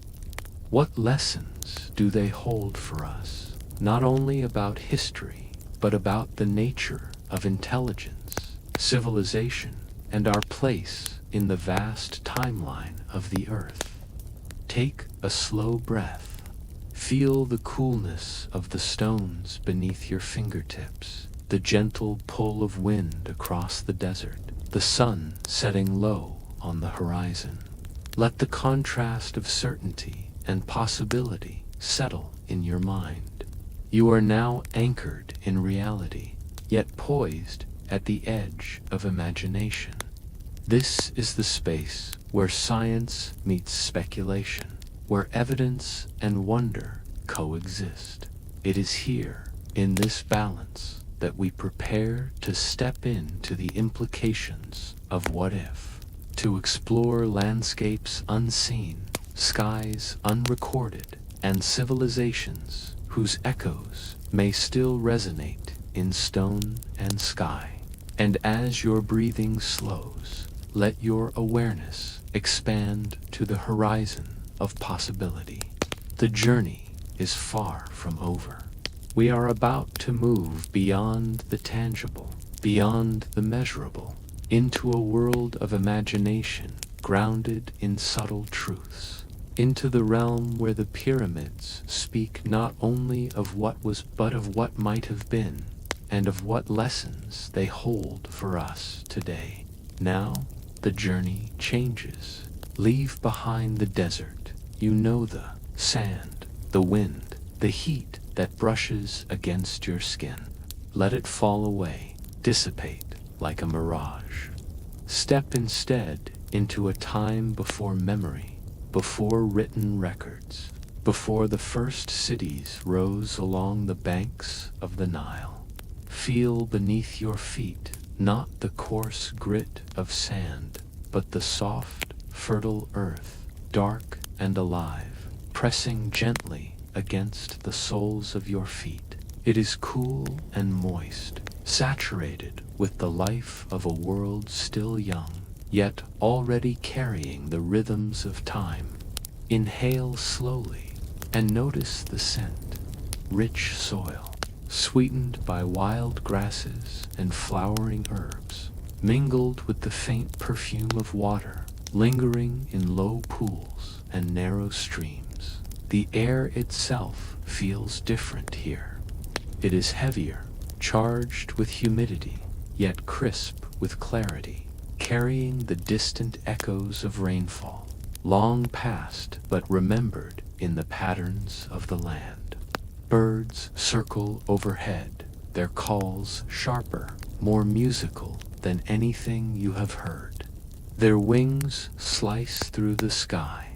What lessons do they hold for us, not only about history, but about the nature of intelligence, civilization, and our place in the vast timeline of the Earth? Take a slow breath. Feel the coolness of the stones beneath your fingertips, the gentle pull of wind across the desert, the sun setting low on the horizon. Let the contrast of certainty and possibility settle in your mind. You are now anchored in reality, yet poised at the edge of imagination. This is the space where science meets speculation, where evidence and wonder coexist. It is here, in this balance, that we prepare to step into the implications of what if, to explore landscapes unseen, skies unrecorded, and civilizations whose echoes may still resonate in stone and sky. And as your breathing slows, let your awareness expand to the horizon of possibility. The journey is far from over. We are about to move beyond the tangible, beyond the measurable, into a world of imagination grounded in subtle truths, into the realm where the pyramids speak not only of what was but of what might have been, and of what lessons they hold for us today. Now, the journey changes. Leave behind the desert. You know the sand, the wind, the heat that brushes against your skin. Let it fall away, dissipate like a mirage. Step instead into a time before memory, before written records, before the first cities rose along the banks of the Nile. Feel beneath your feet not the coarse grit of sand, but the soft, fertile earth, dark and alive, pressing gently against the soles of your feet. It is cool and moist, saturated with the life of a world still young, yet already carrying the rhythms of time. Inhale slowly and notice the scent. Rich soil, sweetened by wild grasses and flowering herbs. mingled with the faint perfume of water, lingering in low pools and narrow streams. The air itself feels different here. It is heavier, charged with humidity, yet crisp with clarity, carrying the distant echoes of rainfall, long past but remembered in the patterns of the land. Birds circle overhead, their calls sharper, more musical than anything you have heard. Their wings slice through the sky,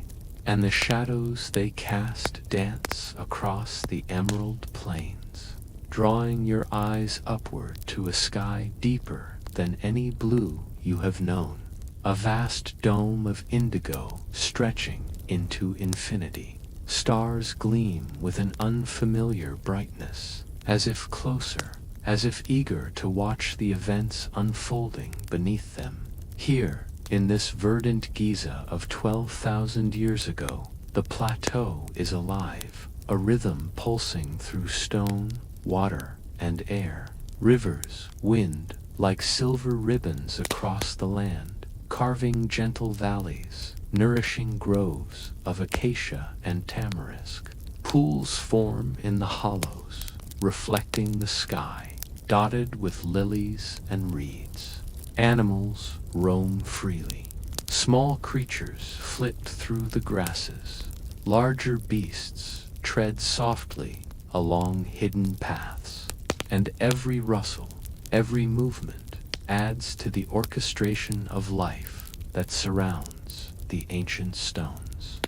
and the shadows they cast dance across the emerald plains, drawing your eyes upward to a sky deeper than any blue you have known, a vast dome of indigo stretching into infinity. Stars gleam with an unfamiliar brightness, as if closer, as if eager to watch the events unfolding beneath them. Here, in this verdant Giza of 12,000 years ago, the plateau is alive, a rhythm pulsing through stone, water, and air. Rivers, wind, like silver ribbons across the land, carving gentle valleys, nourishing groves of acacia and tamarisk. Pools form in the hollows, reflecting the sky, dotted with lilies and reeds. Animals roam freely. Small creatures flit through the grasses. Larger beasts tread softly along hidden paths. And every rustle, every movement adds to the orchestration of life that surrounds the ancient stones.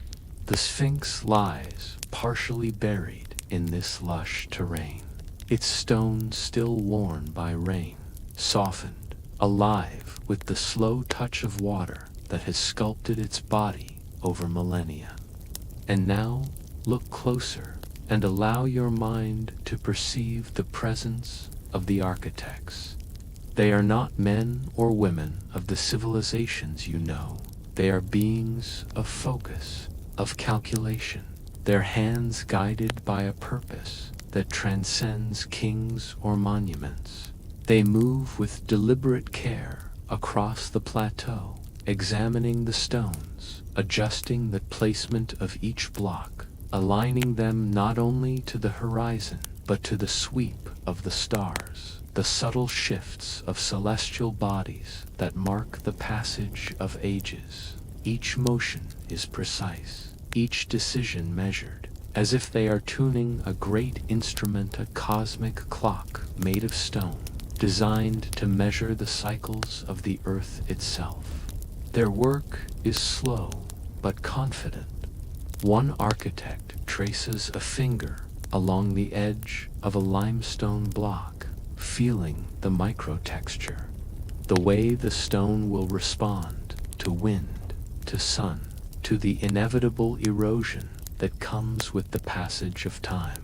The Sphinx lies partially buried in this lush terrain, its stones still worn by rain, softened, alive with the slow touch of water that has sculpted its body over millennia. And now, look closer and allow your mind to perceive the presence of the architects. They are not men or women of the civilizations you know. They are beings of focus, of calculation, their hands guided by a purpose that transcends kings or monuments. They move with deliberate care across the plateau, examining the stones, adjusting the placement of each block, aligning them not only to the horizon, but to the sweep of the stars, the subtle shifts of celestial bodies that mark the passage of ages. Each motion is precise, each decision measured, as if they are tuning a great instrument, a cosmic clock made of stone, designed to measure the cycles of the earth itself. Their work is slow, but confident. One architect traces a finger along the edge of a limestone block, feeling the microtexture, the way the stone will respond to wind, to sun, to the inevitable erosion that comes with the passage of time.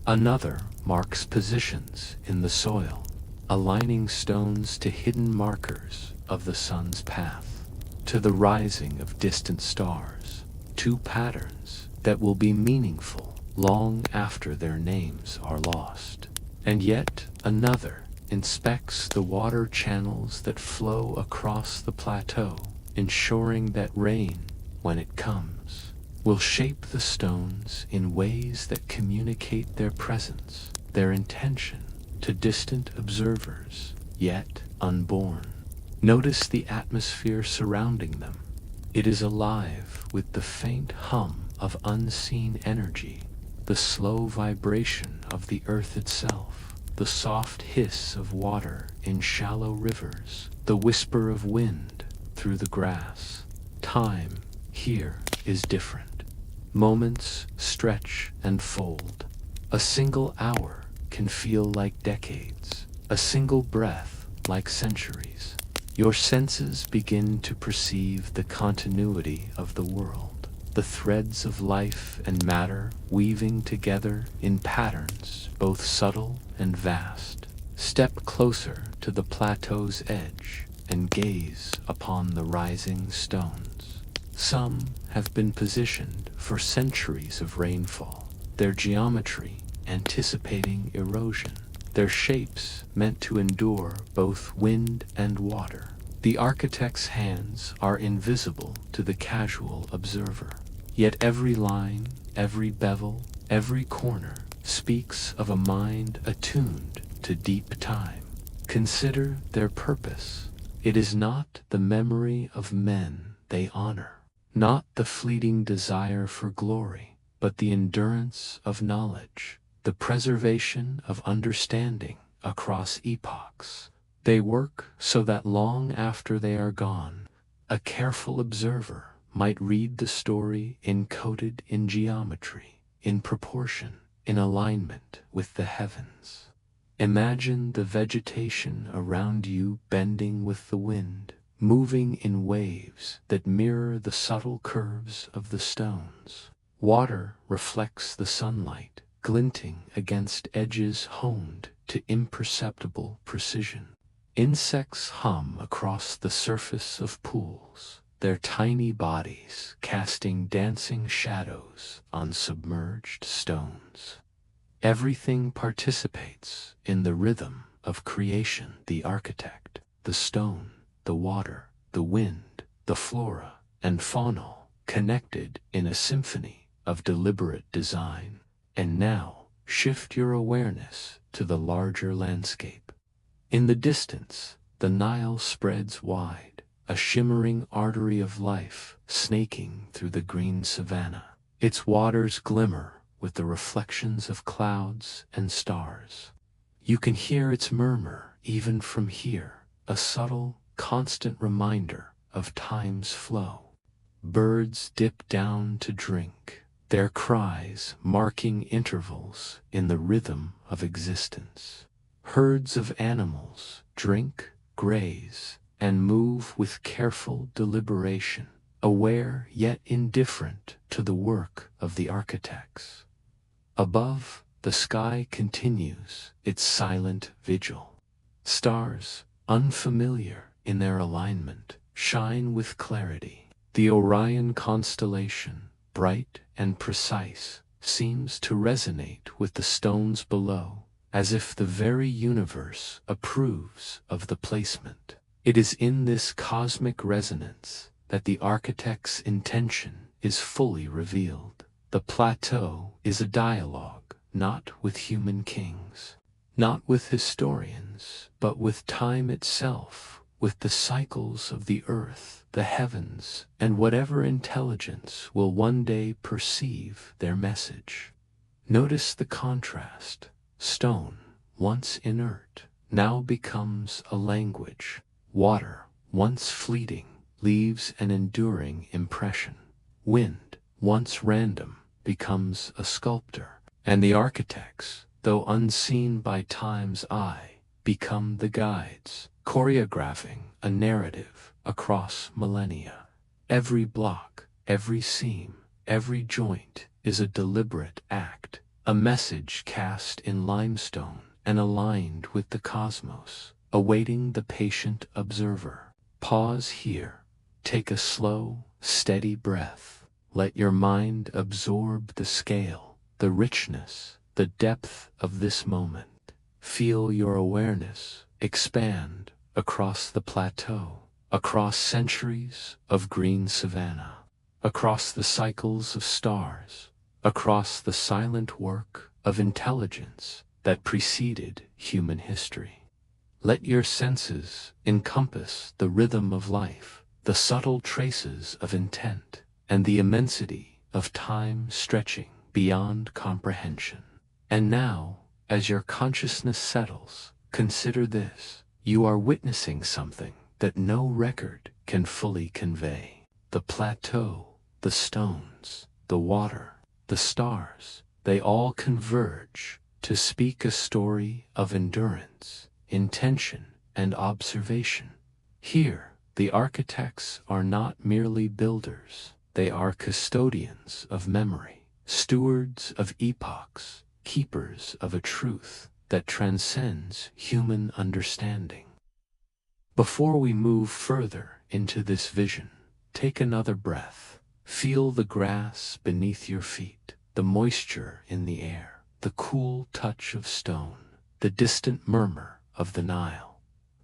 Another marks positions in the soil, aligning stones to hidden markers of the sun's path, to the rising of distant stars, two patterns that will be meaningful long after their names are lost. And yet another inspects the water channels that flow across the plateau, ensuring that rain, when it comes, will shape the stones in ways that communicate their presence, their intention, to distant observers, yet unborn. Notice the atmosphere surrounding them. It is alive with the faint hum of unseen energy, the slow vibration of the earth itself, the soft hiss of water in shallow rivers, the whisper of wind through the grass. Time here is different. Moments stretch and fold. A single hour can feel like decades, a single breath like centuries. Your senses begin to perceive the continuity of the world, the threads of life and matter weaving together in patterns both subtle and vast. Step closer to the plateau's edge and gaze upon the rising stones. Some have been positioned for centuries of rainfall, their geometry anticipating erosion. their shapes meant to endure both wind and water. The architect's hands are invisible to the casual observer. Yet every line, every bevel, every corner speaks of a mind attuned to deep time. Consider their purpose. It is not the memory of men they honor, not the fleeting desire for glory, but the endurance of knowledge, the preservation of understanding across epochs. They work so that long after they are gone, a careful observer might read the story encoded in geometry, in proportion, in alignment with the heavens. Imagine the vegetation around you bending with the wind, moving in waves that mirror the subtle curves of the stones. Water reflects the sunlight, glinting against edges honed to imperceptible precision. Insects hum across the surface of pools, their tiny bodies casting dancing shadows on submerged stones. Everything participates in the rhythm of creation. The architect, the stone, the water, the wind, the flora and fauna, connected in a symphony of deliberate design. And now, shift your awareness to the larger landscape. In the distance, the Nile spreads wide, a shimmering artery of life snaking through the green savanna. Its waters glimmer with the reflections of clouds and stars. You can hear its murmur even from here, a subtle, constant reminder of time's flow. Birds dip down to drink, their cries marking intervals in the rhythm of existence. Herds of animals drink, graze, and move with careful deliberation, aware yet indifferent to the work of the architects. Above, the sky continues its silent vigil. Stars, unfamiliar in their alignment, shine with clarity. The Orion constellation, bright and precise, seems to resonate with the stones below, as if the very universe approves of the placement. It is in this cosmic resonance that the architect's intention is fully revealed. The plateau is a dialogue, not with human kings, not with historians, but with time itself, with the cycles of the earth, the heavens, and whatever intelligence will one day perceive their message. Notice the contrast. Stone, once inert, now becomes a language. Water, once fleeting, leaves an enduring impression. Wind, once random, becomes a sculptor. And the architects, though unseen by time's eye, become the guides, choreographing a narrative across millennia. Every block, every seam, every joint is a deliberate act, a message cast in limestone and aligned with the cosmos, awaiting the patient observer. Pause here. Take a slow, steady breath. Let your mind absorb the scale, the richness, the depth of this moment. Feel your awareness expand across the plateau, across centuries of green savanna, across the cycles of stars, across the silent work of intelligence that preceded human history. Let your senses encompass the rhythm of life, the subtle traces of intent, and the immensity of time stretching beyond comprehension. And now, as your consciousness settles, consider this. You are witnessing something that no record can fully convey. The plateau, the stones, the water, the stars, they all converge to speak a story of endurance, intention, and observation. Here, the architects are not merely builders. They are custodians of memory, stewards of epochs, keepers of a truth that transcends human understanding. Before we move further into this vision, take another breath. Feel the grass beneath your feet, the moisture in the air, the cool touch of stone. the distant murmur of the Nile.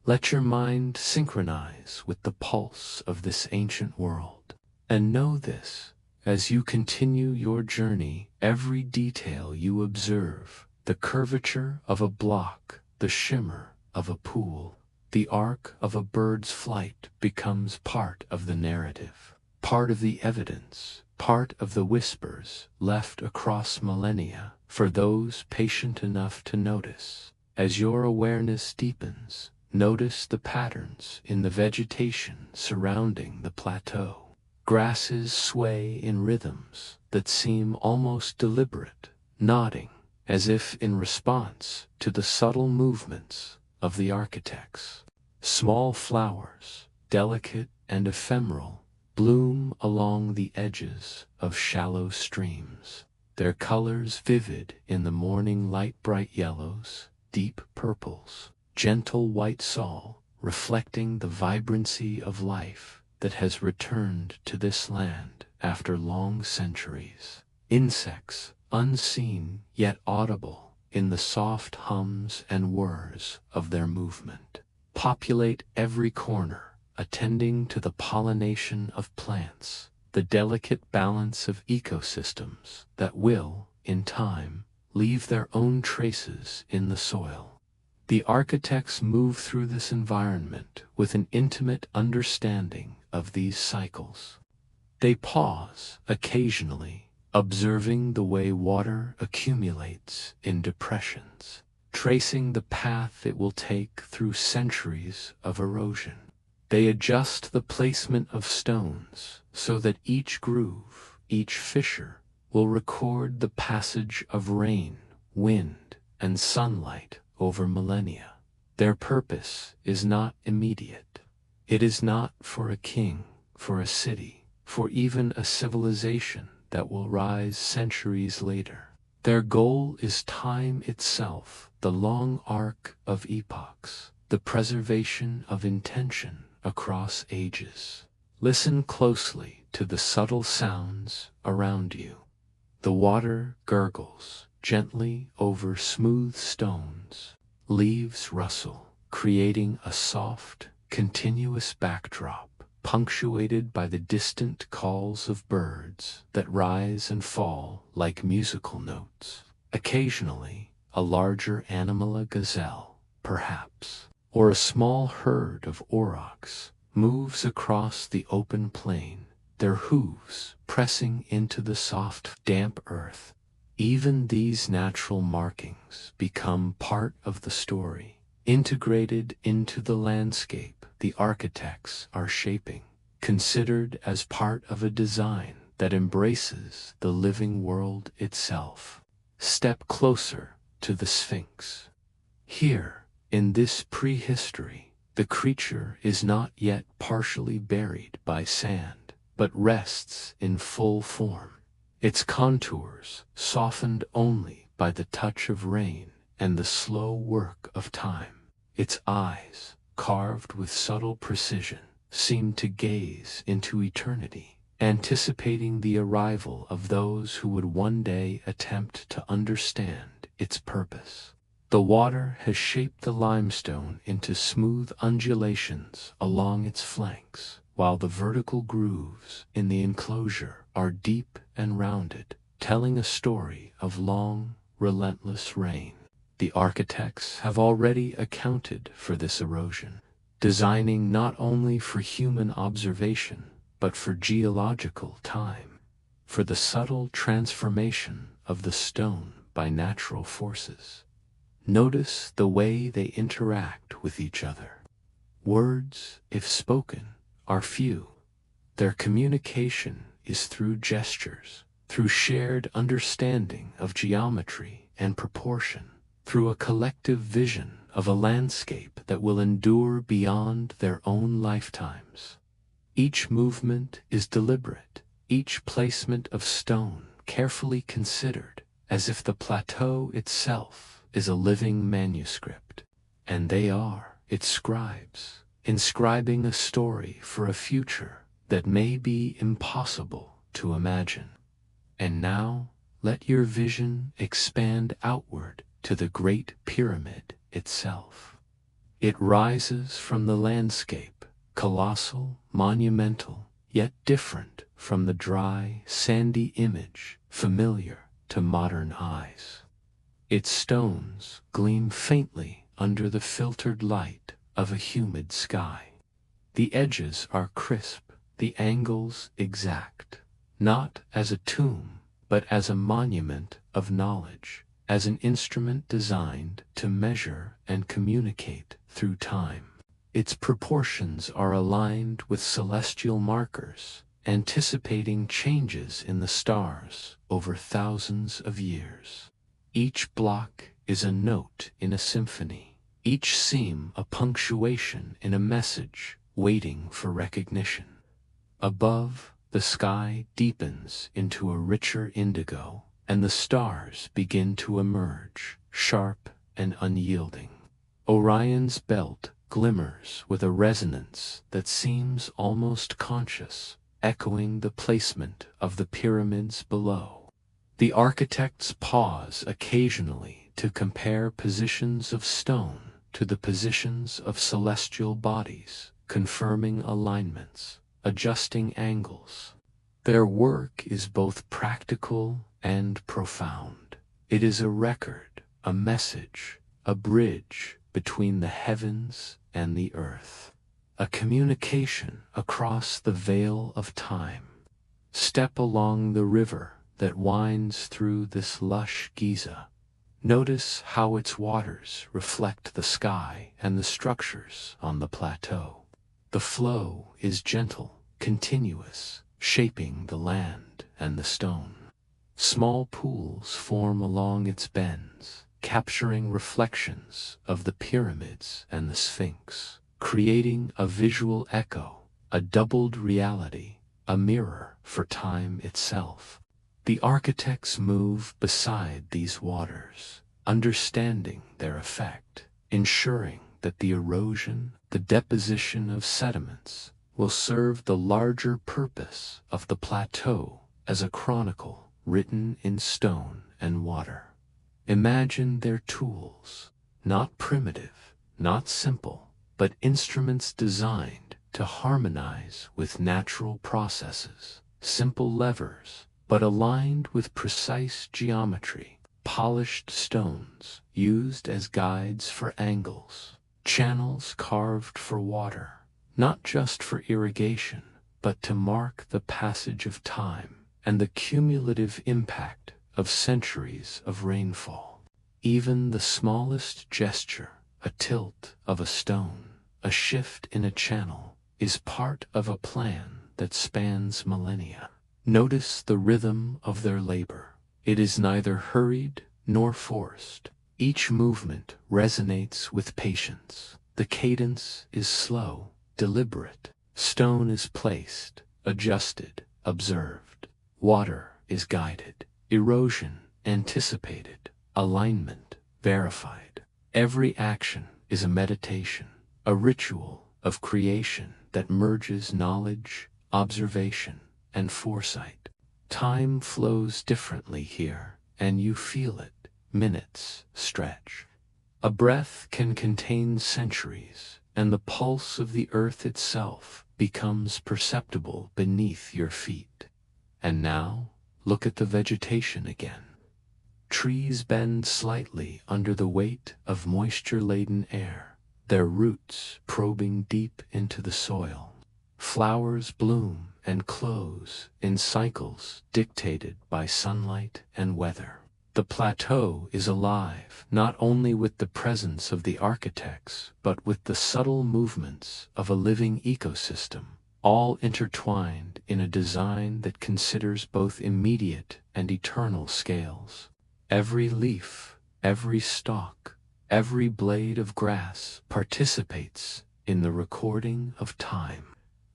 Let your mind synchronize with the pulse of this ancient world. And know this, as you continue your journey, every detail you observe, the curvature of a block, the shimmer of a pool, the arc of a bird's flight becomes part of the narrative, part of the evidence, part of the whispers left across millennia for those patient enough to notice. As your awareness deepens, notice the patterns in the vegetation surrounding the plateau. Grasses sway in rhythms that seem almost deliberate, nodding as if in response to the subtle movements of the architects. Small flowers, delicate and ephemeral, bloom along the edges of shallow streams, their colors vivid in the morning light, bright yellows, deep purples, gentle white sol, reflecting the vibrancy of life that has returned to this land after long centuries. Insects, unseen yet audible in the soft hums and whirs of their movement, populate every corner, attending to the pollination of plants, the delicate balance of ecosystems that will, in time, leave their own traces in the soil. The architects move through this environment with an intimate understanding of these cycles. They pause occasionally, observing the way water accumulates in depressions, tracing the path it will take through centuries of erosion. They adjust the placement of stones so that each groove, each fissure, will record the passage of rain, wind, and sunlight over millennia. Their purpose is not immediate. It is not for a king, for a city, for even a civilization that will rise centuries later. Their goal is time itself, the long arc of epochs, the preservation of intention across ages. Listen closely to the subtle sounds around you. The water gurgles gently over smooth stones. Leaves rustle, creating a soft, continuous backdrop, punctuated by the distant calls of birds that rise and fall like musical notes. Occasionally, a larger animal, a gazelle, perhaps, or a small herd of aurochs, moves across the open plain, their hooves pressing into the soft, damp earth. Even these natural markings become part of the story, integrated into the landscape the architects are shaping, considered as part of a design that embraces the living world itself. Step closer to the Sphinx. Here, in this prehistory, the creature is not yet partially buried by sand, but rests in full form. Its contours, softened only by the touch of rain and the slow work of time. Its eyes, carved with subtle precision, seem to gaze into eternity, anticipating the arrival of those who would one day attempt to understand its purpose. The water has shaped the limestone into smooth undulations along its flanks, while the vertical grooves in the enclosure are deep and rounded, telling a story of long, relentless rain. The architects have already accounted for this erosion, designing not only for human observation, but for geological time, for the subtle transformation of the stone by natural forces. Notice the way they interact with each other. Words, if spoken, are few. Their communication is through gestures, through shared understanding of geometry and proportion, through a collective vision of a landscape that will endure beyond their own lifetimes. Each movement is deliberate, each placement of stone carefully considered, as if the plateau itself is a living manuscript, and they are its scribes, inscribing a story for a future that may be impossible to imagine. And now, let your vision expand outward to the Great Pyramid itself. It rises from the landscape, colossal, monumental, yet different from the dry, sandy image familiar to modern eyes. Its stones gleam faintly under the filtered light of a humid sky. The edges are crisp, the angles exact, not as a tomb, but as a monument of knowledge, as an instrument designed to measure and communicate through time. Its proportions are aligned with celestial markers, anticipating changes in the stars over thousands of years. Each block is a note in a symphony, each seam a punctuation in a message waiting for recognition. Above, the sky deepens into a richer indigo, and the stars begin to emerge, sharp and unyielding. Orion's belt glimmers with a resonance that seems almost conscious, echoing the placement of the pyramids below. The architects pause occasionally to compare positions of stone to the positions of celestial bodies, confirming alignments, adjusting angles. Their work is both practical and profound. It is a record, a message, a bridge between the heavens and the earth, a communication across the veil of time. Step along the river that winds through this lush Giza. Notice how its waters reflect the sky and the structures on the plateau. The flow is gentle, continuous, shaping the land and the stone. Small pools form along its bends, capturing reflections of the pyramids and the Sphinx, creating a visual echo, a doubled reality, a mirror for time itself. The architects move beside these waters, understanding their effect, ensuring that the erosion, the deposition of sediments, will serve the larger purpose of the plateau as a chronicle written in stone and water. Imagine their tools, not primitive, not simple, but instruments designed to harmonize with natural processes, simple levers, but aligned with precise geometry, polished stones used as guides for angles, channels carved for water, not just for irrigation, but to mark the passage of time and the cumulative impact of centuries of rainfall. Even the smallest gesture, a tilt of a stone, a shift in a channel, is part of a plan that spans millennia. Notice the rhythm of their labor. It is neither hurried nor forced. Each movement resonates with patience. The cadence is slow, deliberate. Stone is placed, adjusted, observed. Water is guided. Erosion anticipated. Alignment verified. Every action is a meditation, a ritual of creation that merges knowledge, observation, and foresight. Time flows differently here, and you feel it. Minutes stretch. A breath can contain centuries, and the pulse of the earth itself becomes perceptible beneath your feet. And now, look at the vegetation again. Trees bend slightly under the weight of moisture-laden air, their roots probing deep into the soil. Flowers bloom and close in cycles dictated by sunlight and weather. The plateau is alive not only with the presence of the architects, but with the subtle movements of a living ecosystem, all intertwined in a design that considers both immediate and eternal scales. Every leaf, every stalk, every blade of grass participates in the recording of time,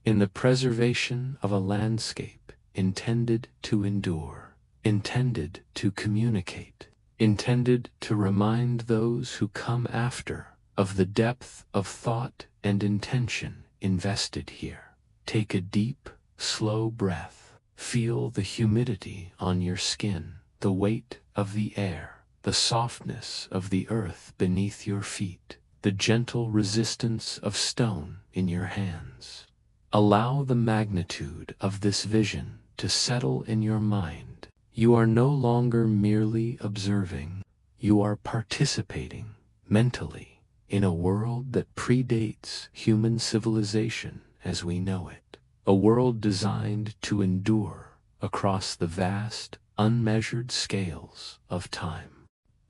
in the preservation of a landscape intended to endure, intended to communicate, intended to remind those who come after of the depth of thought and intention invested here. Take a deep, slow breath. Feel the humidity on your skin, the weight of the air, the softness of the earth beneath your feet, the gentle resistance of stone in your hands. Allow the magnitude of this vision to settle in your mind. You are no longer merely observing, you are participating mentally in a world that predates human civilization as we know it, a world designed to endure across the vast, unmeasured scales of time.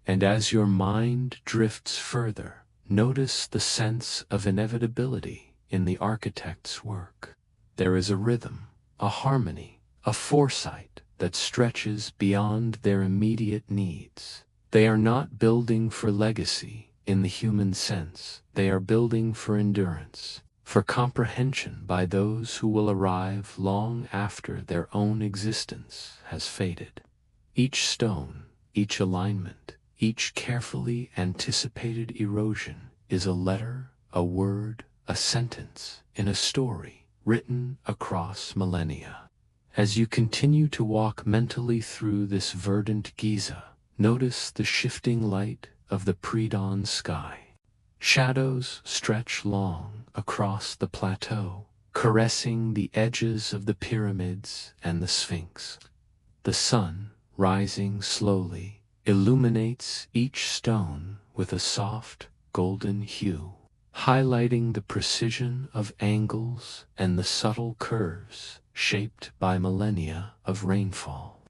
And as your mind drifts further, notice the sense of inevitability in the architect's work. There is a rhythm, a harmony, a foresight that stretches beyond their immediate needs. They are not building for legacy in the human sense. They are building for endurance, for comprehension by those who will arrive long after their own existence has faded. Each stone, each alignment, each carefully anticipated erosion is a letter, a word, a sentence in a story written across millennia. As you continue to walk mentally through this verdant Giza, notice the shifting light of the pre-dawn sky. Shadows stretch long across the plateau, caressing the edges of the pyramids and the Sphinx. The sun, rising slowly, illuminates each stone with a soft, golden hue, highlighting the precision of angles and the subtle curves shaped by millennia of rainfall.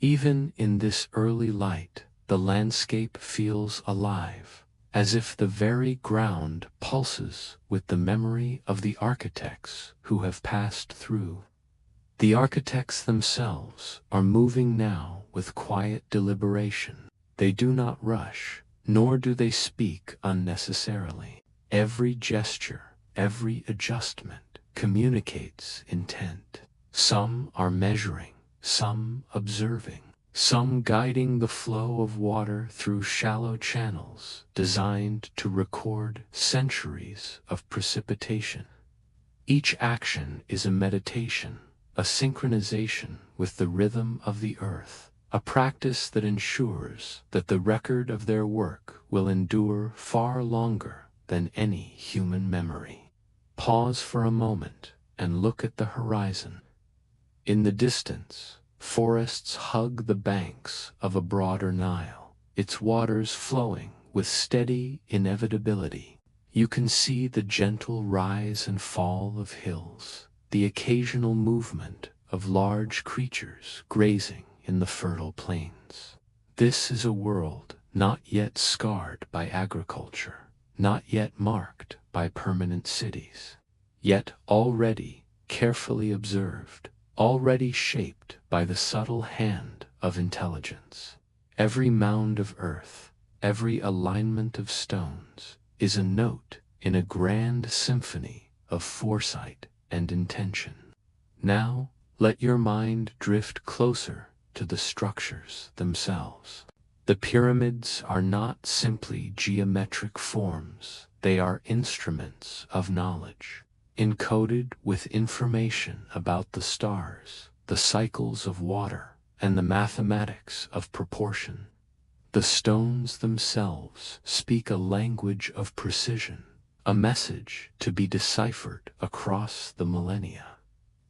Even in this early light, the landscape feels alive, as if the very ground pulses with the memory of the architects who have passed through. The architects themselves are moving now with quiet deliberation. They do not rush, nor do they speak unnecessarily. Every gesture, every adjustment communicates intent. Some are measuring, some observing, some guiding the flow of water through shallow channels designed to record centuries of precipitation. Each action is a meditation, a synchronization with the rhythm of the earth, a practice that ensures that the record of their work will endure far longer than any human memory. Pause for a moment and look at the horizon. In the distance, forests hug the banks of a broader Nile, its waters flowing with steady inevitability. You can see the gentle rise and fall of hills, the occasional movement of large creatures grazing in the fertile plains. This is a world not yet scarred by agriculture, not yet marked by permanent cities, yet already carefully observed, already shaped by the subtle hand of intelligence. Every mound of earth, every alignment of stones, is a note in a grand symphony of foresight and intention. Now, let your mind drift closer to the structures themselves. The pyramids are not simply geometric forms, they are instruments of knowledge, encoded with information about the stars, the cycles of water, and the mathematics of proportion. The stones themselves speak a language of precision, a message to be deciphered across the millennia.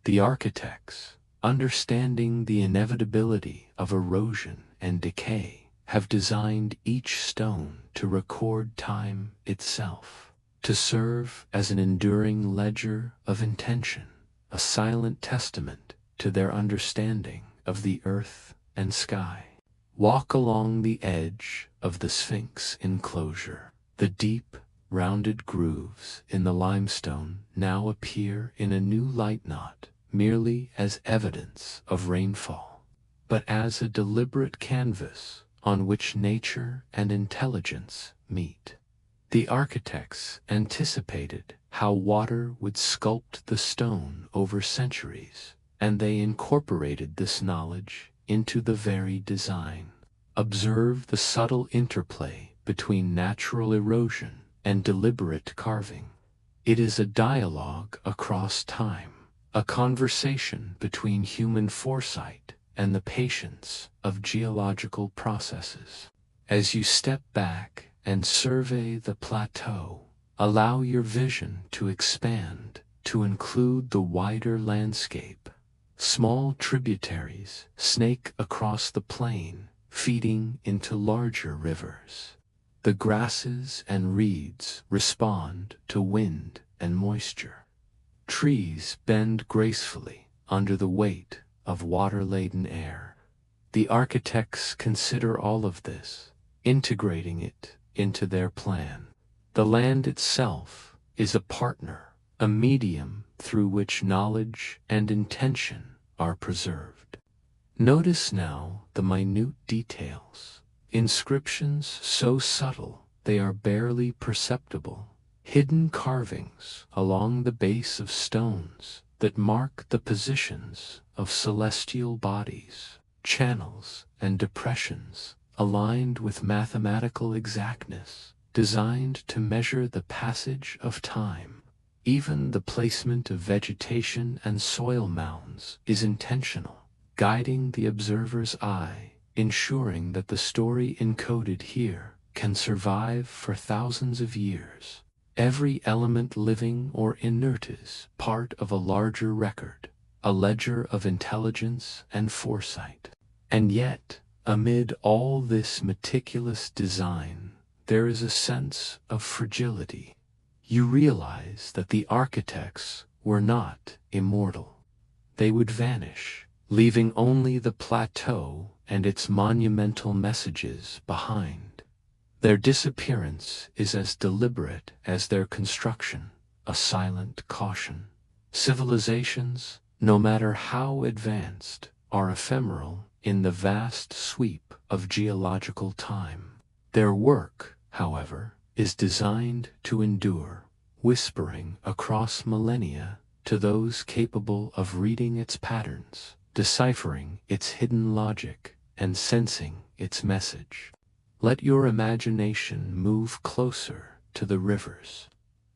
The architects, understanding the inevitability of erosion and decay, have designed each stone to record time itself, to serve as an enduring ledger of intention, a silent testament to their understanding of the earth and sky. Walk along the edge of the Sphinx enclosure. The deep, rounded grooves in the limestone now appear in a new light, not merely as evidence of rainfall, but as a deliberate canvas on which nature and intelligence meet. The architects anticipated how water would sculpt the stone over centuries, and they incorporated this knowledge into the very design. Observe the subtle interplay between natural erosion and deliberate carving. It is a dialogue across time, a conversation between human foresight and the patience of geological processes. As you step back and survey the plateau, allow your vision to expand to include the wider landscape. Small tributaries snake across the plain, feeding into larger rivers. The grasses and reeds respond to wind and moisture. Trees bend gracefully under the weight of water-laden air. The architects consider all of this, integrating it into their plan. The land itself is a partner, a medium through which knowledge and intention are preserved. Notice now the minute details. Inscriptions so subtle they are barely perceptible. Hidden carvings along the base of stones that mark the positions of celestial bodies. Channels and depressions aligned with mathematical exactness, designed to measure the passage of time. Even the placement of vegetation and soil mounds is intentional, guiding the observer's eye, ensuring that the story encoded here can survive for thousands of years. Every element, living or inert, is part of a larger record, a ledger of intelligence and foresight. And yet, amid all this meticulous design, there is a sense of fragility. You realize that the architects were not immortal. They would vanish, leaving only the plateau and its monumental messages behind. Their disappearance is as deliberate as their construction, a silent caution. Civilizations, no matter how advanced, are ephemeral in the vast sweep of geological time. Their work, however, is designed to endure, whispering across millennia to those capable of reading its patterns, deciphering its hidden logic, and sensing its message. Let your imagination move closer to the rivers.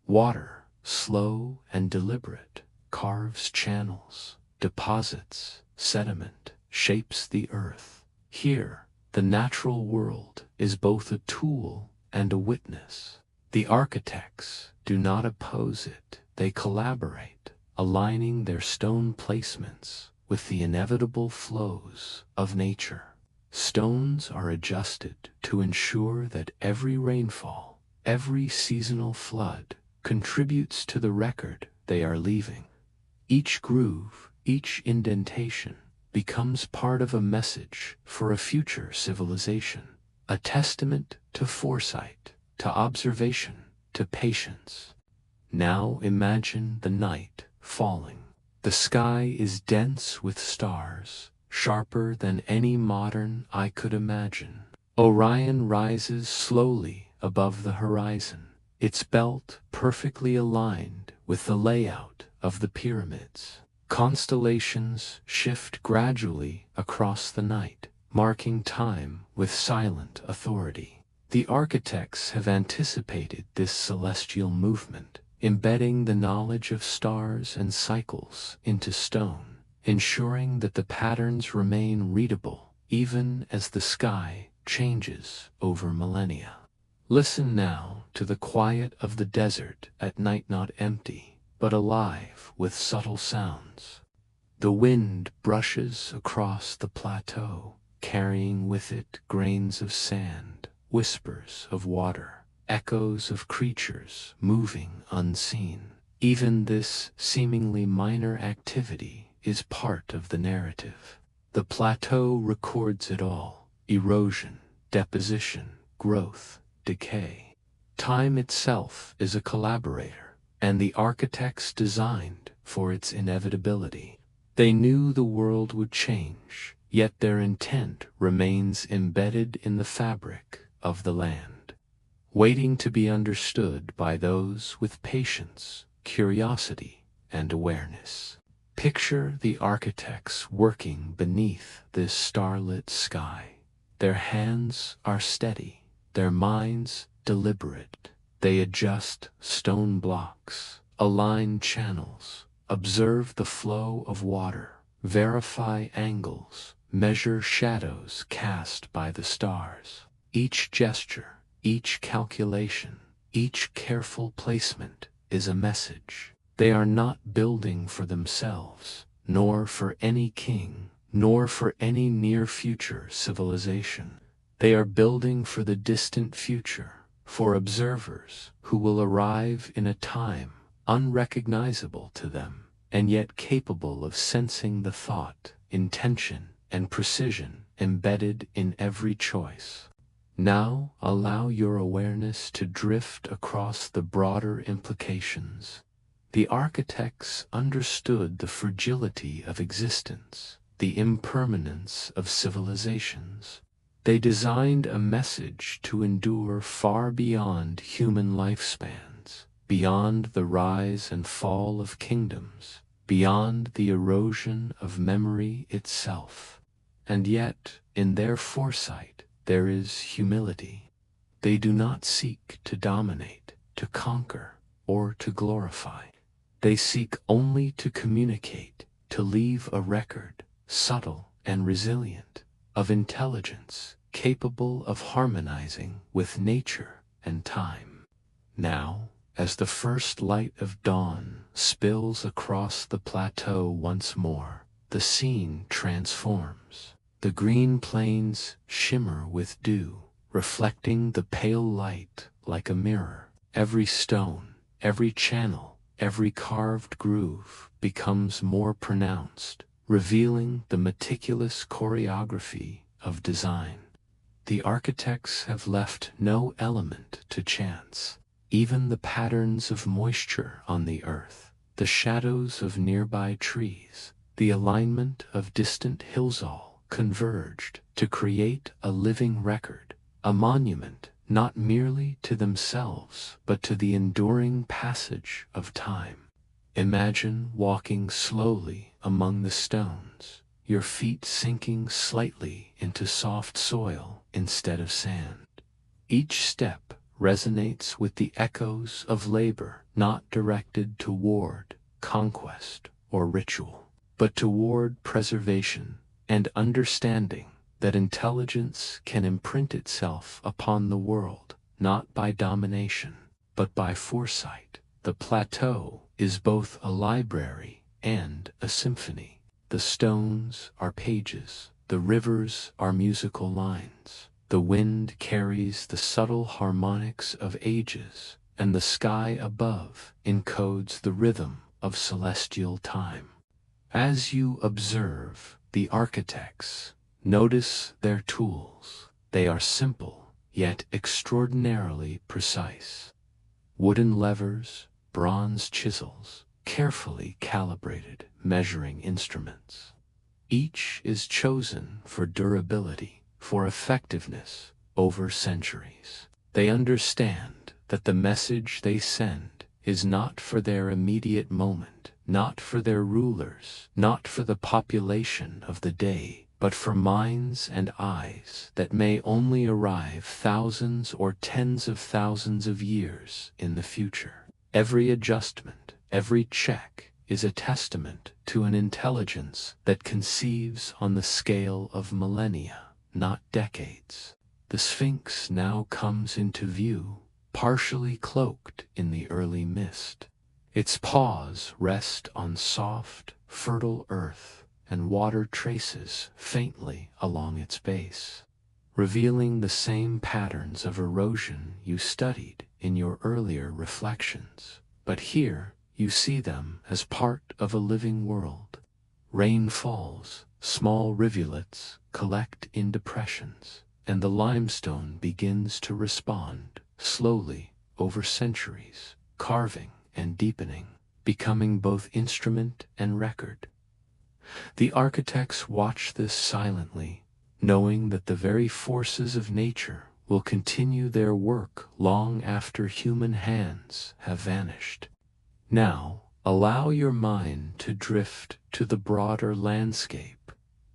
Water, slow and deliberate, carves channels, deposits sediment, shapes the earth. Here, the natural world is both a tool and a witness. The architects do not oppose it, they collaborate, aligning their stone placements with the inevitable flows of nature. Stones are adjusted to ensure that every rainfall, every seasonal flood, contributes to the record they are leaving. Each groove, each indentation, becomes part of a message for a future civilization, a testament to foresight, to observation, to patience. Now imagine the night falling. The sky is dense with stars, sharper than any modern eye could imagine. Orion rises slowly above the horizon, its belt perfectly aligned with the layout of the pyramids. Constellations shift gradually across the night, marking time with silent authority. The architects have anticipated this celestial movement, embedding the knowledge of stars and cycles into stone, ensuring that the patterns remain readable even as the sky changes over millennia. Listen now to the quiet of the desert at night, not empty, but alive with subtle sounds. The wind brushes across the plateau, carrying with it grains of sand, whispers of water, echoes of creatures moving unseen. Even this seemingly minor activity is part of the narrative. The plateau records it all: erosion, deposition, growth, decay. Time itself is a collaborator, and the architects designed for its inevitability. They knew the world would change, yet their intent remains embedded in the fabric of the land, waiting to be understood by those with patience, curiosity, and awareness. Picture the architects working beneath this starlit sky. Their hands are steady, their minds deliberate. They adjust stone blocks, align channels, observe the flow of water, verify angles, measure shadows cast by the stars. Each gesture, each calculation, each careful placement is a message. They are not building for themselves, nor for any king, nor for any near-future civilization. They are building for the distant future, for observers who will arrive in a time unrecognizable to them, and yet capable of sensing the thought, intention, and precision embedded in every choice. Now allow your awareness to drift across the broader implications. The architects understood the fragility of existence, the impermanence of civilizations. They designed a message to endure far beyond human lifespans, beyond the rise and fall of kingdoms, beyond the erosion of memory itself. And yet, in their foresight, there is humility. They do not seek to dominate, to conquer, or to glorify. They seek only to communicate, to leave a record, subtle and resilient, of intelligence, capable of harmonizing with nature and time. Now, as the first light of dawn spills across the plateau once more, the scene transforms. The green plains shimmer with dew, reflecting the pale light like a mirror. Every stone, every channel, every carved groove becomes more pronounced, revealing the meticulous choreography of design. The architects have left no element to chance. Even the patterns of moisture on the earth, the shadows of nearby trees, the alignment of distant hills all converged to create a living record, a monument not merely to themselves but to the enduring passage of time. Imagine walking slowly among the stones, your feet sinking slightly into soft soil instead of sand. Each step resonates with the echoes of labor not directed toward conquest or ritual, but toward preservation and understanding that intelligence can imprint itself upon the world, not by domination, but by foresight. The plateau is both a library and a symphony. The stones are pages, the rivers are musical lines, the wind carries the subtle harmonics of ages, and the sky above encodes the rhythm of celestial time. As you observe the architects, notice their tools. They are simple, yet extraordinarily precise. Wooden levers, bronze chisels, carefully calibrated measuring instruments. Each is chosen for durability, for effectiveness over centuries. They understand that the message they send is not for their immediate moment, not for their rulers, not for the population of the day, but for minds and eyes that may only arrive thousands or tens of thousands of years in the future. Every adjustment, every check is a testament to an intelligence that conceives on the scale of millennia, not decades. The Sphinx now comes into view, partially cloaked in the early mist. Its paws rest on soft, fertile earth, and water traces faintly along its base, revealing the same patterns of erosion you studied in your earlier reflections. But here you see them as part of a living world. Rain falls, small rivulets collect in depressions, and the limestone begins to respond, slowly, over centuries, carving and deepening, becoming both instrument and record. The architects watch this silently, knowing that the very forces of nature will continue their work long after human hands have vanished. Now, allow your mind to drift to the broader landscape.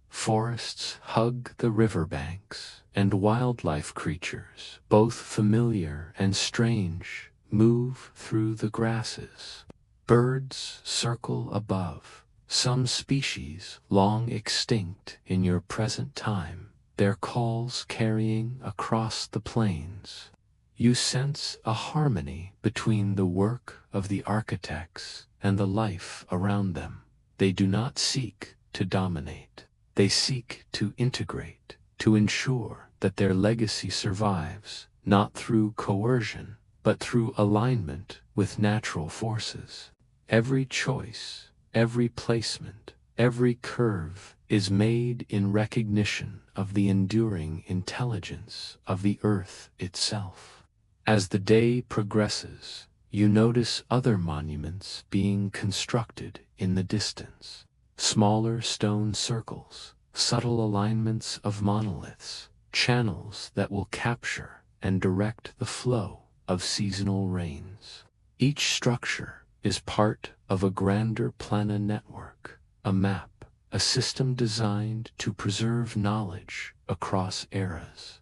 Forests hug the riverbanks, and wildlife creatures, both familiar and strange, move through the grasses. Birds circle above, some species long extinct in your present time, their calls carrying across the plains. You sense a harmony between the work of the architects and the life around them. They do not seek to dominate. They seek to integrate, to ensure that their legacy survives, not through coercion, but through alignment with natural forces. Every choice, every placement, every curve is made in recognition of the enduring intelligence of the earth itself. As the day progresses, you notice other monuments being constructed in the distance. Smaller stone circles, subtle alignments of monoliths, channels that will capture and direct the flow of seasonal rains. Each structure is part of a grander plana network, a map, a system designed to preserve knowledge across eras.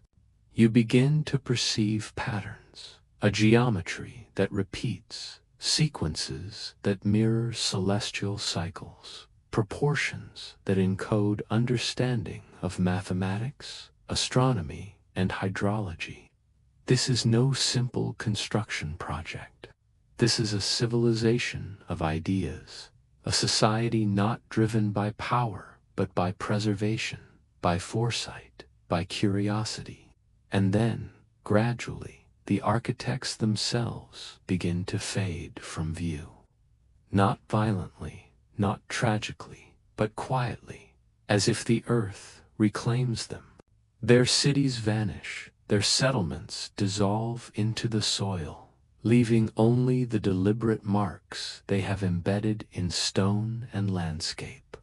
You begin to perceive patterns, a geometry that repeats, sequences that mirror celestial cycles, proportions that encode understanding of mathematics, astronomy, and hydrology. This is no simple construction project. This is a civilization of ideas, a society not driven by power, but by preservation, by foresight, by curiosity. And then, gradually, the architects themselves begin to fade from view. Not violently, not tragically, but quietly, as if the earth reclaims them. Their cities vanish, their settlements dissolve into the soil, leaving only the deliberate marks they have embedded in stone and landscape.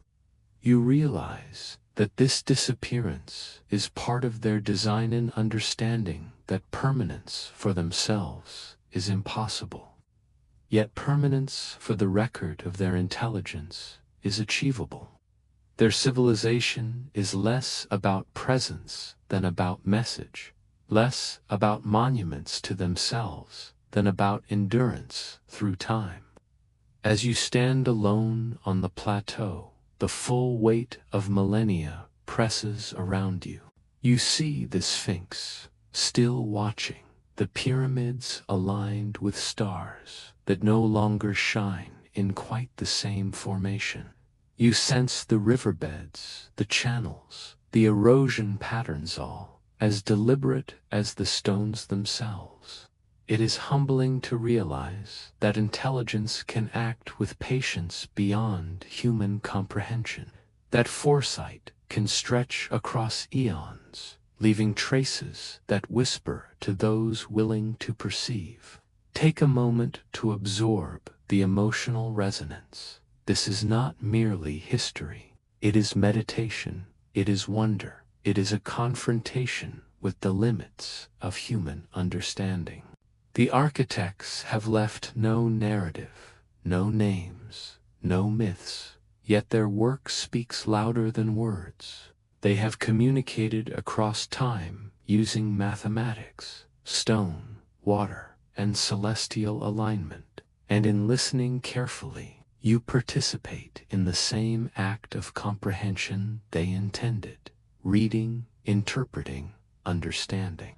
You realize that this disappearance is part of their design and understanding that permanence for themselves is impossible. Yet permanence for the record of their intelligence is achievable. Their civilization is less about presence than about message, less about monuments to themselves than about endurance through time. As you stand alone on the plateau, the full weight of millennia presses around you. You see the Sphinx, still watching, the pyramids aligned with stars that no longer shine in quite the same formation. You sense the riverbeds, the channels, the erosion patterns, all as deliberate as the stones themselves. It is humbling to realize that intelligence can act with patience beyond human comprehension, that foresight can stretch across eons, leaving traces that whisper to those willing to perceive. Take a moment to absorb the emotional resonance. This is not merely history. It is meditation. It is wonder. It is a confrontation with the limits of human understanding. The architects have left no narrative, no names, no myths, yet their work speaks louder than words. They have communicated across time using mathematics, stone, water, and celestial alignment, and in listening carefully, you participate in the same act of comprehension they intended, reading, interpreting, understanding.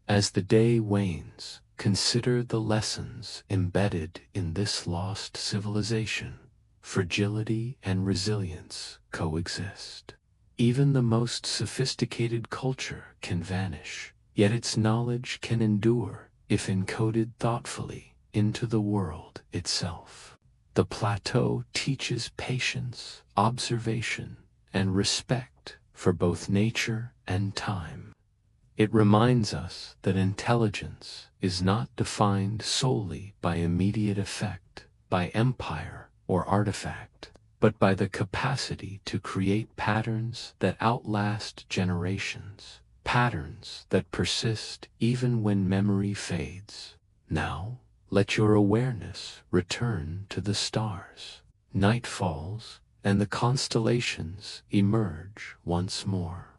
As the day wanes, consider the lessons embedded in this lost civilization. Fragility and resilience coexist. Even the most sophisticated culture can vanish, yet its knowledge can endure if encoded thoughtfully into the world itself. The plateau teaches patience, observation, and respect for both nature and time. It reminds us that intelligence is not defined solely by immediate effect, by empire or artifact, but by the capacity to create patterns that outlast generations, patterns that persist even when memory fades. Now, let your awareness return to the stars. Night falls, and the constellations emerge once more.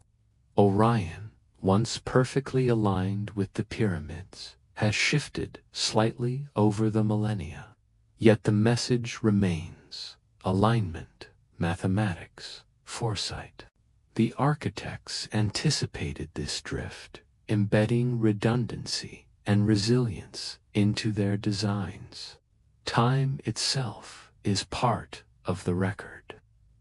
Orion, once perfectly aligned with the pyramids, has shifted slightly over the millennia. Yet the message remains: alignment, mathematics, foresight. The architects anticipated this drift, embedding redundancy and resilience into their designs. Time itself is part of the record.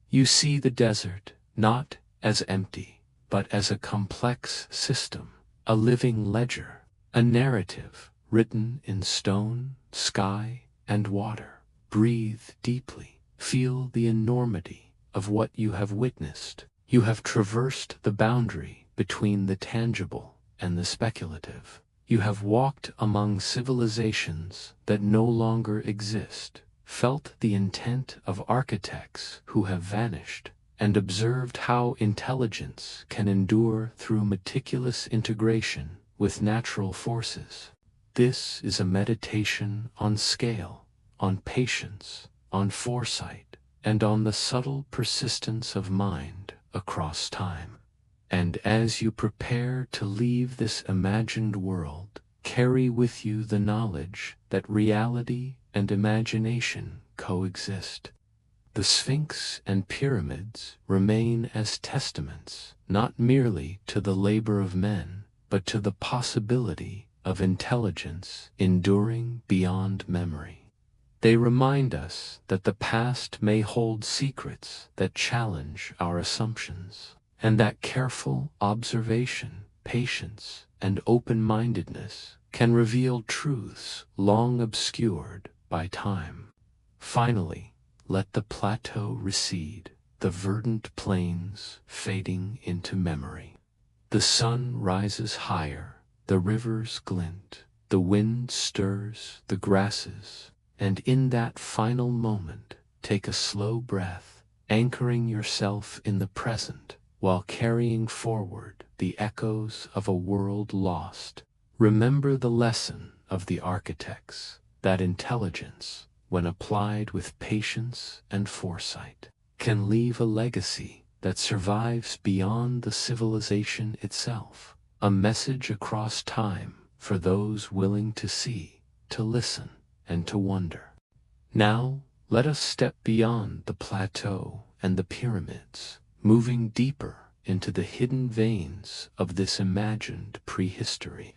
You see the desert not as empty, but as a complex system, a living ledger, a narrative written in stone, sky, and water. Breathe deeply. Feel the enormity of what you have witnessed. You have traversed the boundary between the tangible and the speculative. You have walked among civilizations that no longer exist, felt the intent of architects who have vanished, and observed how intelligence can endure through meticulous integration with natural forces. This is a meditation on scale, on patience, on foresight, and on the subtle persistence of mind across time. And as you prepare to leave this imagined world, carry with you the knowledge that reality and imagination coexist. The Sphinx and pyramids remain as testaments, not merely to the labor of men, but to the possibility of intelligence enduring beyond memory. They remind us that the past may hold secrets that challenge our assumptions, and that careful observation, patience, and open-mindedness can reveal truths long obscured by time. Finally, let the plateau recede, the verdant plains fading into memory. The sun rises higher, the rivers glint, the wind stirs the grasses, and in that final moment, take a slow breath, anchoring yourself in the present while carrying forward the echoes of a world lost. Remember the lesson of the architects, that intelligence, when applied with patience and foresight, can leave a legacy that survives beyond the civilization itself, a message across time for those willing to see, to listen, and to wonder. Now, let us step beyond the plateau and the pyramids, moving deeper into the hidden veins of this imagined prehistory.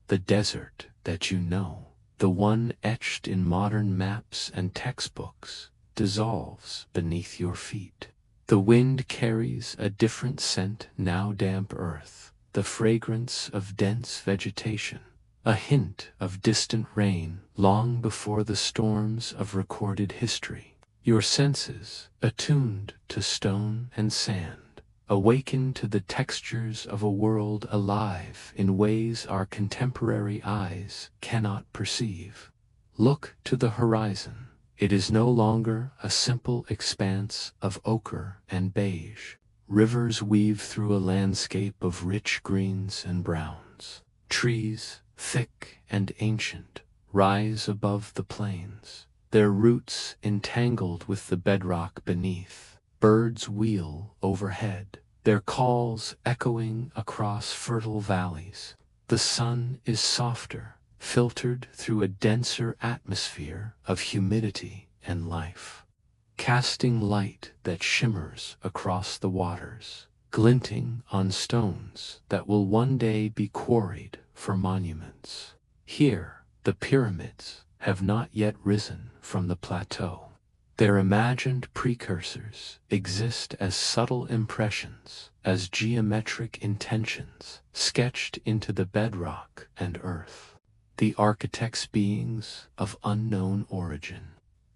The desert that you know, the one etched in modern maps and textbooks, dissolves beneath your feet. The wind carries a different scent, now damp earth, the fragrance of dense vegetation, a hint of distant rain long before the storms of recorded history. Your senses, attuned to stone and sand, awaken to the textures of a world alive in ways our contemporary eyes cannot perceive. Look to the horizon. It is no longer a simple expanse of ochre and beige. Rivers weave through a landscape of rich greens and browns. Trees, thick and ancient, rise above the plains, their roots entangled with the bedrock beneath. Birds wheel overhead, their calls echoing across fertile valleys. The sun is softer, filtered through a denser atmosphere of humidity and life, casting light that shimmers across the waters, glinting on stones that will one day be quarried for monuments. Here, the pyramids have not yet risen from the plateau. Their imagined precursors exist as subtle impressions, as geometric intentions sketched into the bedrock and earth. The architects' beings of unknown origin,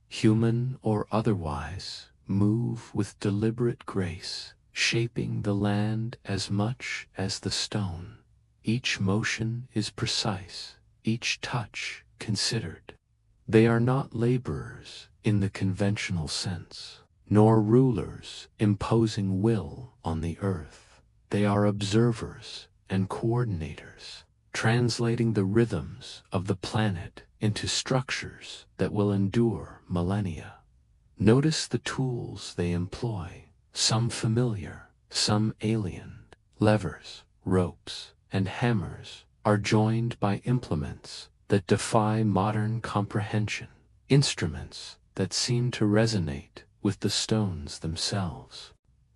human or otherwise, move with deliberate grace, shaping the land as much as the stone. Each motion is precise, each touch considered. They are not laborers in the conventional sense, nor rulers imposing will on the earth. They are observers and coordinators, translating the rhythms of the planet into structures that will endure millennia. Notice the tools they employ, some familiar, some alien. Levers, ropes, and hammers are joined by implements that defy modern comprehension, instruments that seem to resonate with the stones themselves.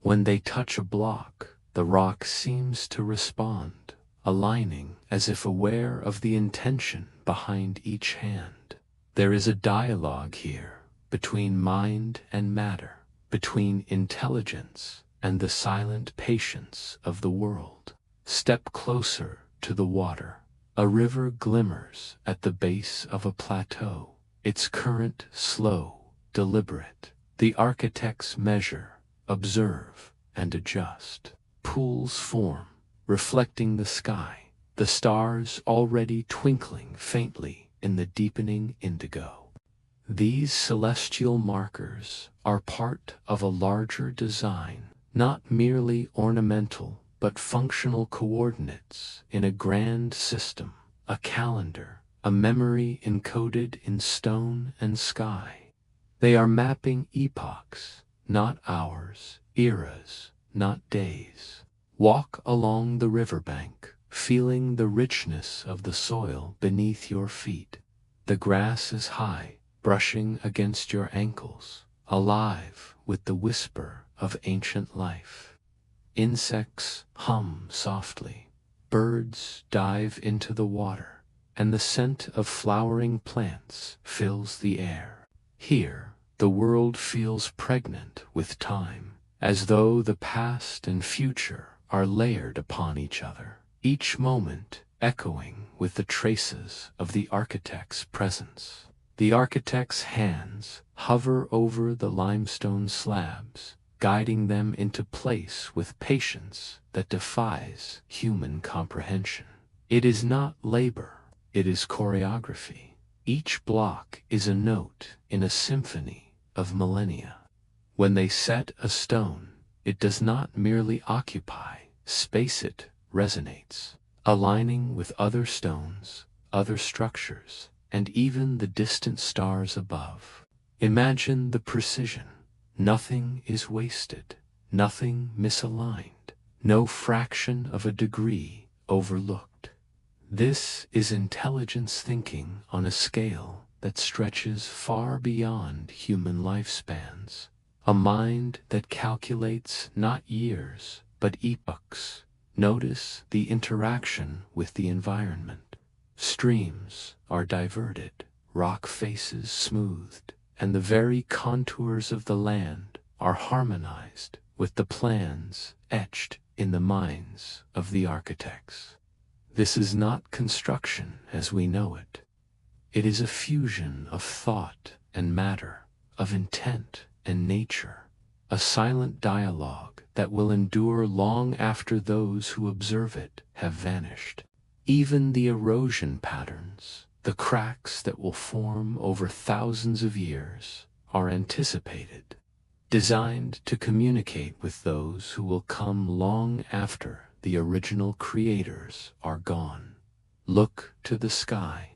When they touch a block, the rock seems to respond, aligning as if aware of the intention behind each hand. There is a dialogue here between mind and matter, between intelligence and the silent patience of the world. Step closer to the water. A river glimmers at the base of a plateau, its current slow, deliberate. The architects measure, observe, and adjust. Pools form, reflecting the sky, the stars already twinkling faintly in the deepening indigo. These celestial markers are part of a larger design, not merely ornamental but functional coordinates in a grand system, a calendar, a memory encoded in stone and sky. They are mapping epochs, not hours, eras, not days. Walk along the riverbank, feeling the richness of the soil beneath your feet. The grass is high, brushing against your ankles, alive with the whisper of ancient life. Insects hum softly, birds dive into the water, and the scent of flowering plants fills the air. Here, the world feels pregnant with time, as though the past and future are layered upon each other, each moment echoing with the traces of the architect's presence. The architect's hands hover over the limestone slabs, guiding them into place with patience that defies human comprehension. It is not labor, it is choreography. Each block is a note in a symphony of millennia. When they set a stone, it does not merely occupy space, it resonates, aligning with other stones, other structures, and even the distant stars above. Imagine the precision. Nothing is wasted, nothing misaligned, no fraction of a degree overlooked. This is intelligence thinking on a scale that stretches far beyond human lifespans, a mind that calculates not years, but epochs. Notice the interaction with the environment. Streams are diverted, rock faces smoothed, and the very contours of the land are harmonized with the plans etched in the minds of the architects. This is not construction as we know it. It is a fusion of thought and matter, of intent and nature, a silent dialogue that will endure long after those who observe it have vanished. Even the erosion patterns, the cracks that will form over thousands of years, are anticipated, designed to communicate with those who will come long after the original creators are gone. Look to the sky.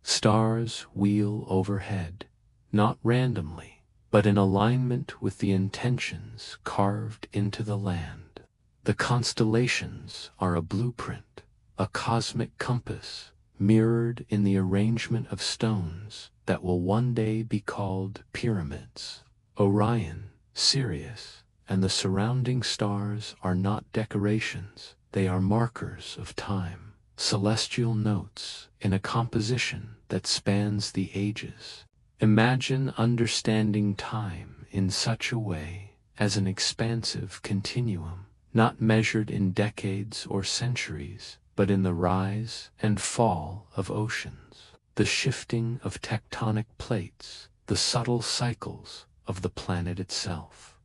Stars wheel overhead, not randomly, but in alignment with the intentions carved into the land. The constellations are a blueprint, a cosmic compass, mirrored in the arrangement of stones that will one day be called pyramids. Orion, Sirius, and the surrounding stars are not decorations, they are markers of time, celestial notes in a composition that spans the ages. Imagine understanding time in such a way as an expansive continuum, not measured in decades or centuries, but in the rise and fall of oceans, the shifting of tectonic plates, the subtle cycles of the planet itself.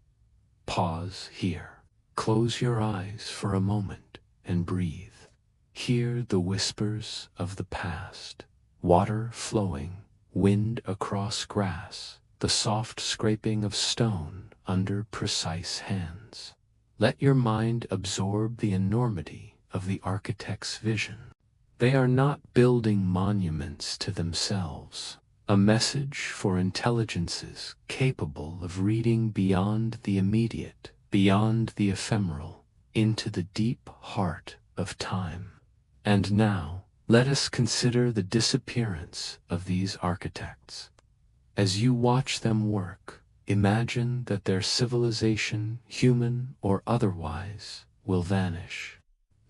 Pause here. Close your eyes for a moment and breathe. Hear the whispers of the past, water flowing, wind across grass, the soft scraping of stone under precise hands. Let your mind absorb the enormity of the architect's vision. They are not building monuments to themselves, a message for intelligences capable of reading beyond the immediate, beyond the ephemeral, into the deep heart of time. And now, let us consider the disappearance of these architects. As you watch them work, Imagine that their civilization, human or otherwise, will vanish.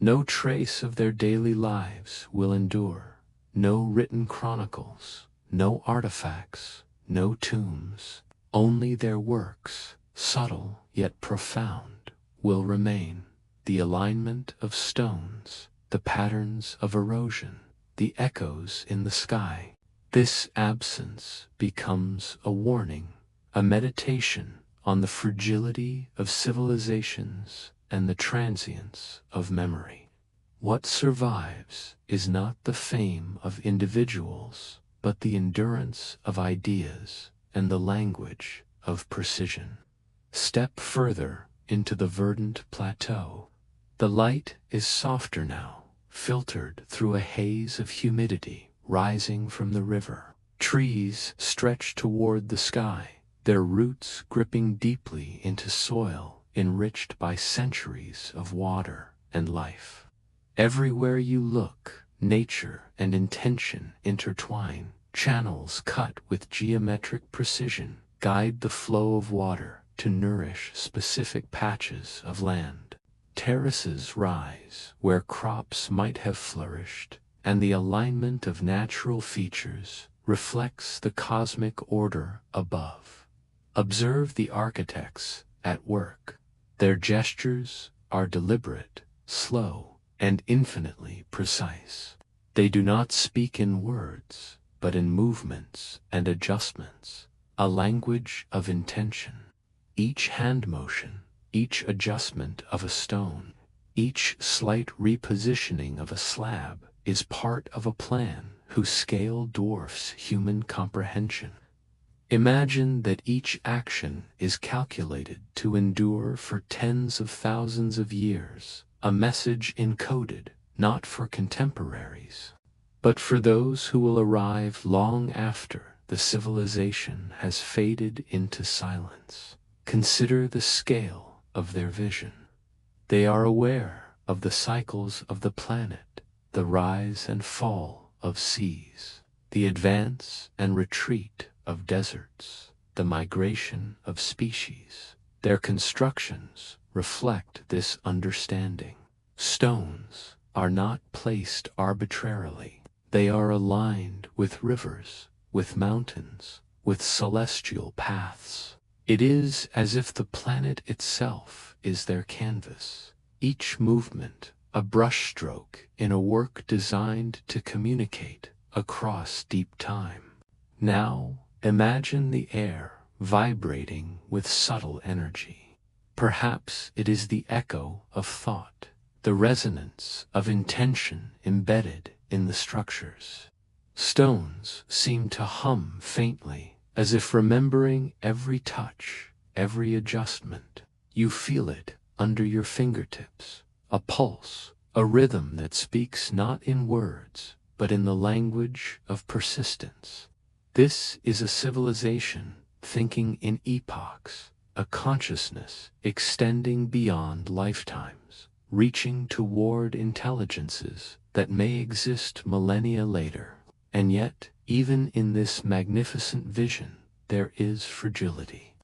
No trace of their daily lives will endure. No written chronicles, no artifacts, no tombs. Only their works, subtle yet profound, will remain. The alignment of stones, the patterns of erosion, the echoes in the sky. This absence becomes a warning, a meditation on the fragility of civilizations and the transience of memory. What survives is not the fame of individuals, but the endurance of ideas and the language of precision. Step further into the verdant plateau. The light is softer now, filtered through a haze of humidity rising from the river. Trees stretch toward the sky, their roots gripping deeply into soil enriched by centuries of water and life. Everywhere you look, nature and intention intertwine. Channels cut with geometric precision guide the flow of water to nourish specific patches of land. Terraces rise where crops might have flourished, and the alignment of natural features reflects the cosmic order above. Observe the architects at work. Their gestures are deliberate, slow, and infinitely precise. They do not speak in words, but in movements and adjustments, a language of intention. Each hand motion, each adjustment of a stone, each slight repositioning of a slab is part of a plan whose scale dwarfs human comprehension. Imagine that each action is calculated to endure for tens of thousands of years, a message encoded not for contemporaries, but for those who will arrive long after the civilization has faded into silence. Consider the scale of their vision. They are aware of the cycles of the planet, the rise and fall of seas, the advance and retreat of deserts, the migration of species. Their constructions reflect this understanding. Stones are not placed arbitrarily. They are aligned with rivers, with mountains, with celestial paths. It is as if the planet itself is their canvas, each movement a brushstroke in a work designed to communicate across deep time. Now, imagine the air vibrating with subtle energy. Perhaps it is the echo of thought, the resonance of intention embedded in the structures. Stones seem to hum faintly, as if remembering every touch, every adjustment. You feel it under your fingertips, a pulse, a rhythm that speaks not in words, but in the language of persistence. This is a civilization thinking in epochs, a consciousness extending beyond lifetimes, reaching toward intelligences that may exist millennia later. And yet, even in this magnificent vision, there is fragility.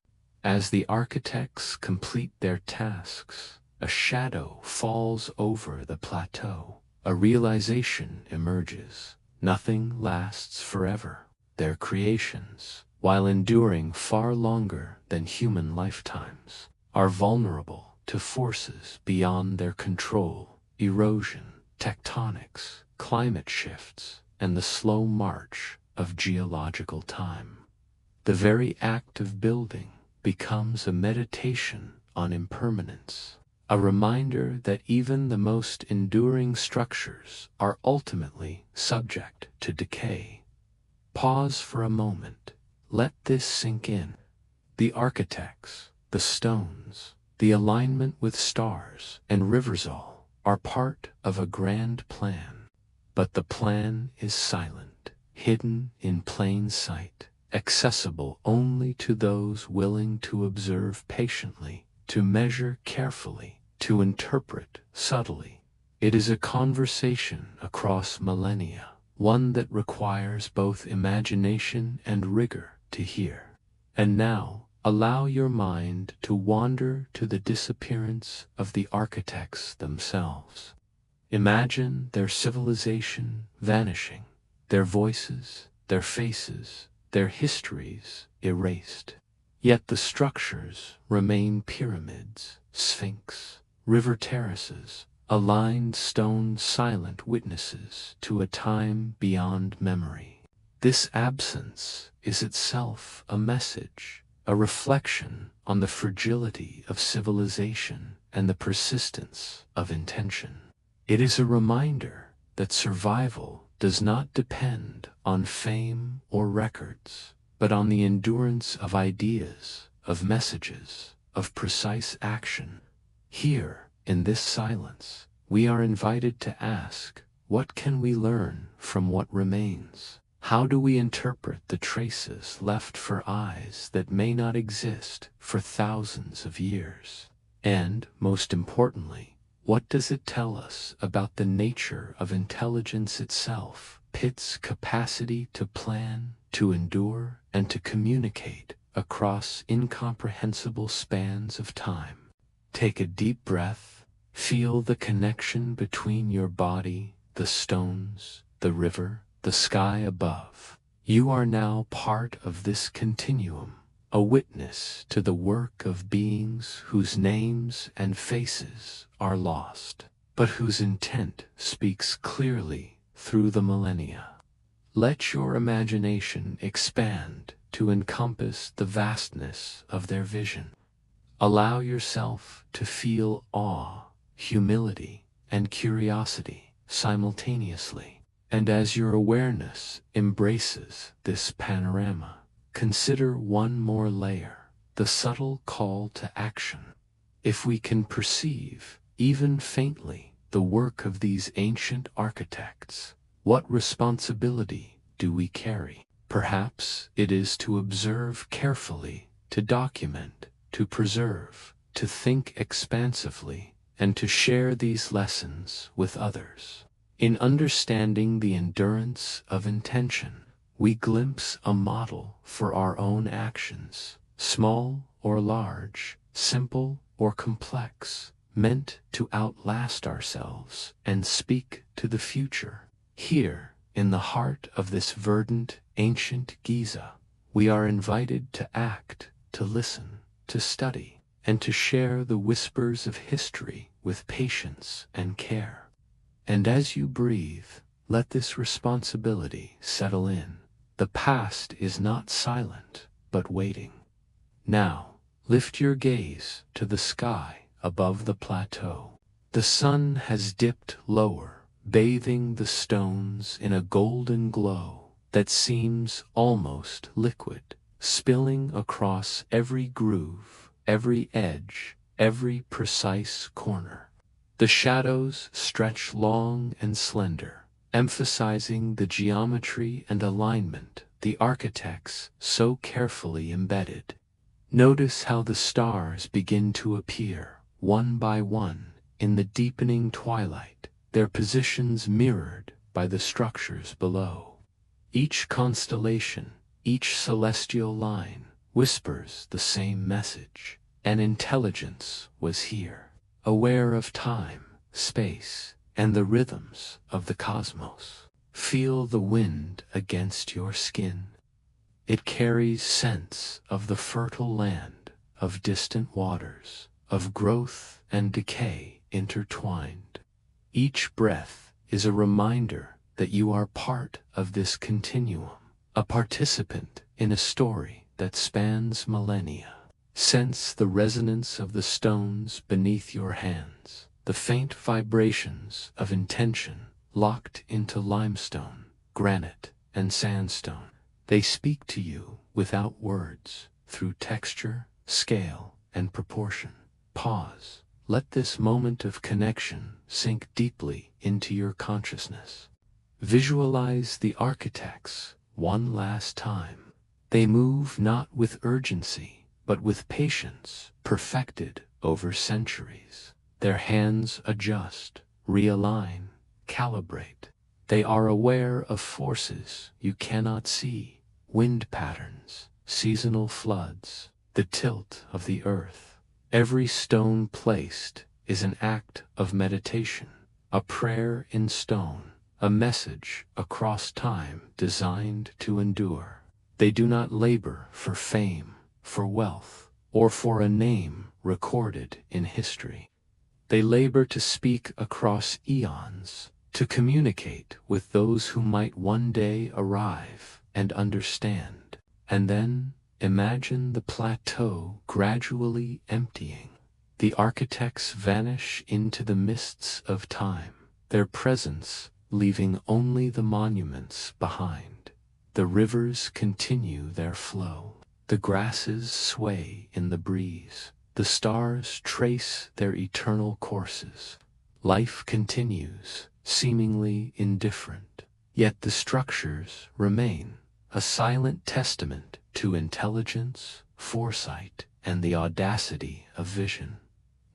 As the architects complete their tasks, a shadow falls over the plateau. A realization emerges. Nothing lasts forever. Their creations, while enduring far longer than human lifetimes, are vulnerable to forces beyond their control: erosion, tectonics, climate shifts, and the slow march of geological time. The very act of building becomes a meditation on impermanence, a reminder that even the most enduring structures are ultimately subject to decay. Pause for a moment. Let this sink in. The architects, the stones, the alignment with stars and rivers all are part of a grand plan. But the plan is silent, hidden in plain sight, accessible only to those willing to observe patiently, to measure carefully, to interpret subtly. It is a conversation across millennia, one that requires both imagination and rigor to hear. And now, Allow your mind to wander to the disappearance of the architects themselves. Imagine their civilization vanishing, their voices, their faces, their histories erased. Yet the structures remain pyramids, sphinx, river terraces, aligned stone silent witnesses to a time beyond memory. This absence is itself a message, a reflection on the fragility of civilization and the persistence of intention. It is a reminder that survival does not depend on fame or records, but on the endurance of ideas, of messages, of precise action. Here, in this silence, we are invited to ask, what can we learn from what remains? How do we interpret the traces left for eyes that may not exist for thousands of years? And, most importantly, what does it tell us about the nature of intelligence itself, its capacity to plan, to endure, and to communicate across incomprehensible spans of time? Take a deep breath, feel the connection between your body, the stones, the river, the sky above. You are now part of this continuum, a witness to the work of beings whose names and faces are lost, but whose intent speaks clearly through the millennia. Let your imagination expand to encompass the vastness of their vision. Allow yourself to feel awe, humility, and curiosity simultaneously. And as your awareness embraces this panorama, consider one more layer, the subtle call to action. If we can perceive, even faintly, the work of these ancient architects, what responsibility do we carry? Perhaps it is to observe carefully, to document, to preserve, to think expansively, and to share these lessons with others. In understanding the endurance of intention, we glimpse a model for our own actions, small or large, simple or complex, meant to outlast ourselves and speak to the future. Here, in the heart of this verdant, ancient Giza, we are invited to act, to listen, to study, and to share the whispers of history with patience and care. And as you breathe, let this responsibility settle in. The past is not silent, but waiting. Now, lift your gaze to the sky above the plateau. The sun has dipped lower, bathing the stones in a golden glow that seems almost liquid, spilling across every groove, every edge, every precise corner. The shadows stretch long and slender, emphasizing the geometry and alignment the architects so carefully embedded. Notice how the stars begin to appear, one by one, in the deepening twilight, their positions mirrored by the structures below. Each constellation, each celestial line, whispers the same message. An intelligence was here, aware of time, space, and the rhythms of the cosmos. Feel the wind against your skin. It carries scents of the fertile land, of distant waters, of growth and decay intertwined. Each breath is a reminder that you are part of this continuum, a participant in a story that spans millennia. Sense the resonance of the stones beneath your hands, the faint vibrations of intention locked into limestone, granite, and sandstone. They speak to you without words, through texture, scale, and proportion. Pause. Let this moment of connection sink deeply into your consciousness. Visualize the architects one last time. They move not with urgency, but with patience, perfected over centuries. Their hands adjust, realign, calibrate. They are aware of forces you cannot see, wind patterns, seasonal floods, the tilt of the earth. Every stone placed is an act of meditation, a prayer in stone, a message across time designed to endure. They do not labor for fame, for wealth, or for a name recorded in history. They labor to speak across eons, to communicate with those who might one day arrive and understand. And then imagine the plateau gradually emptying. The architects vanish into the mists of time, their presence leaving only the monuments behind. The rivers continue their flow. The grasses sway in the breeze. The stars trace their eternal courses. Life continues, seemingly indifferent. Yet the structures remain, a silent testament to intelligence, foresight, and the audacity of vision.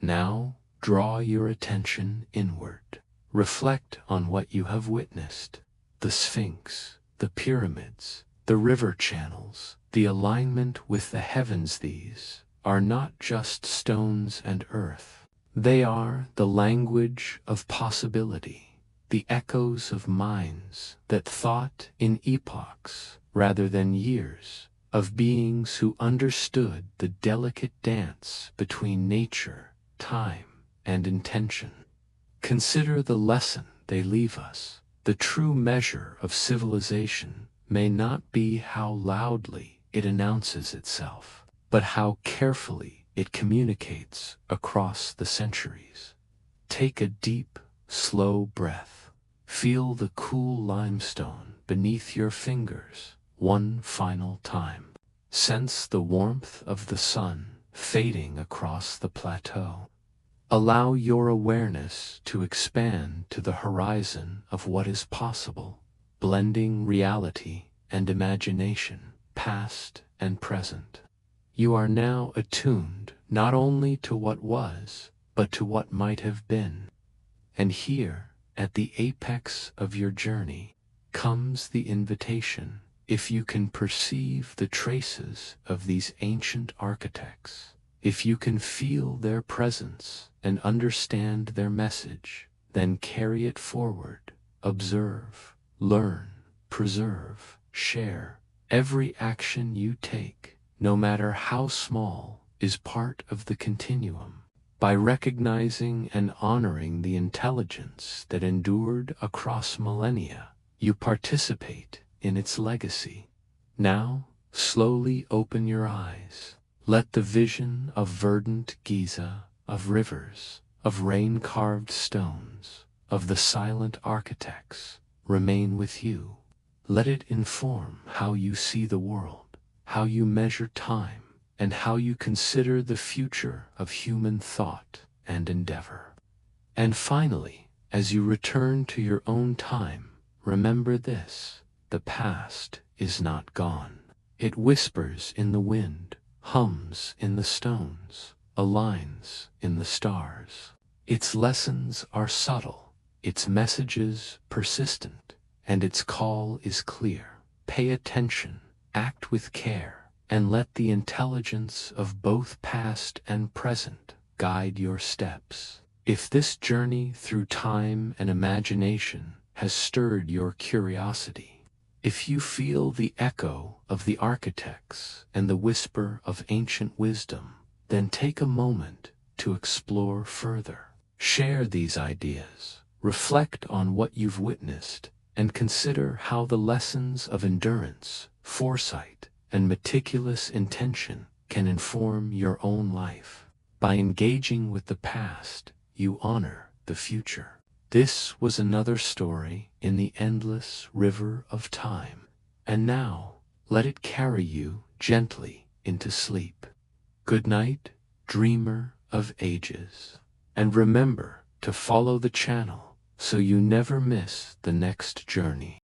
Now, draw your attention inward. Reflect on what you have witnessed. The Sphinx, the pyramids, the river channels, the alignment with the heavens. These are not just stones and earth. They are the language of possibility, the echoes of minds that thought in epochs rather than years, of beings who understood the delicate dance between nature, time, and intention. Consider the lesson they leave us. The true measure of civilization may not be how loudly it announces itself, but how carefully it communicates across the centuries. Take a deep, slow breath. Feel the cool limestone beneath your fingers one final time. Sense the warmth of the sun fading across the plateau. Allow your awareness to expand to the horizon of what is possible, blending reality and imagination, past and present. You are now attuned not only to what was, but to what might have been. And here, at the apex of your journey, comes the invitation. If you can perceive the traces of these ancient architects, if you can feel their presence and understand their message, then carry it forward. Observe, learn, preserve, share. Every action you take, no matter how small, is part of the continuum. By recognizing and honoring the intelligence that endured across millennia, you participate in its legacy. Now, slowly open your eyes. Let the vision of verdant Giza, of rivers, of rain-carved stones, of the silent architects, remain with you. Let it inform how you see the world, how you measure time, and how you consider the future of human thought and endeavor. And finally, as you return to your own time, remember this: the past is not gone. It whispers in the wind, hums in the stones, aligns in the stars. Its lessons are subtle, its messages persistent, and its call is clear. Pay attention, act with care, and let the intelligence of both past and present guide your steps. If this journey through time and imagination has stirred your curiosity, if you feel the echo of the architects and the whisper of ancient wisdom, then take a moment to explore further. Share these ideas, reflect on what you've witnessed, and consider how the lessons of endurance, foresight, and meticulous intention can inform your own life. By engaging with the past, you honor the future. This was another story in the endless river of time. And now, let it carry you gently into sleep. Good night, dreamer of ages. And remember to follow the channel so you never miss the next journey.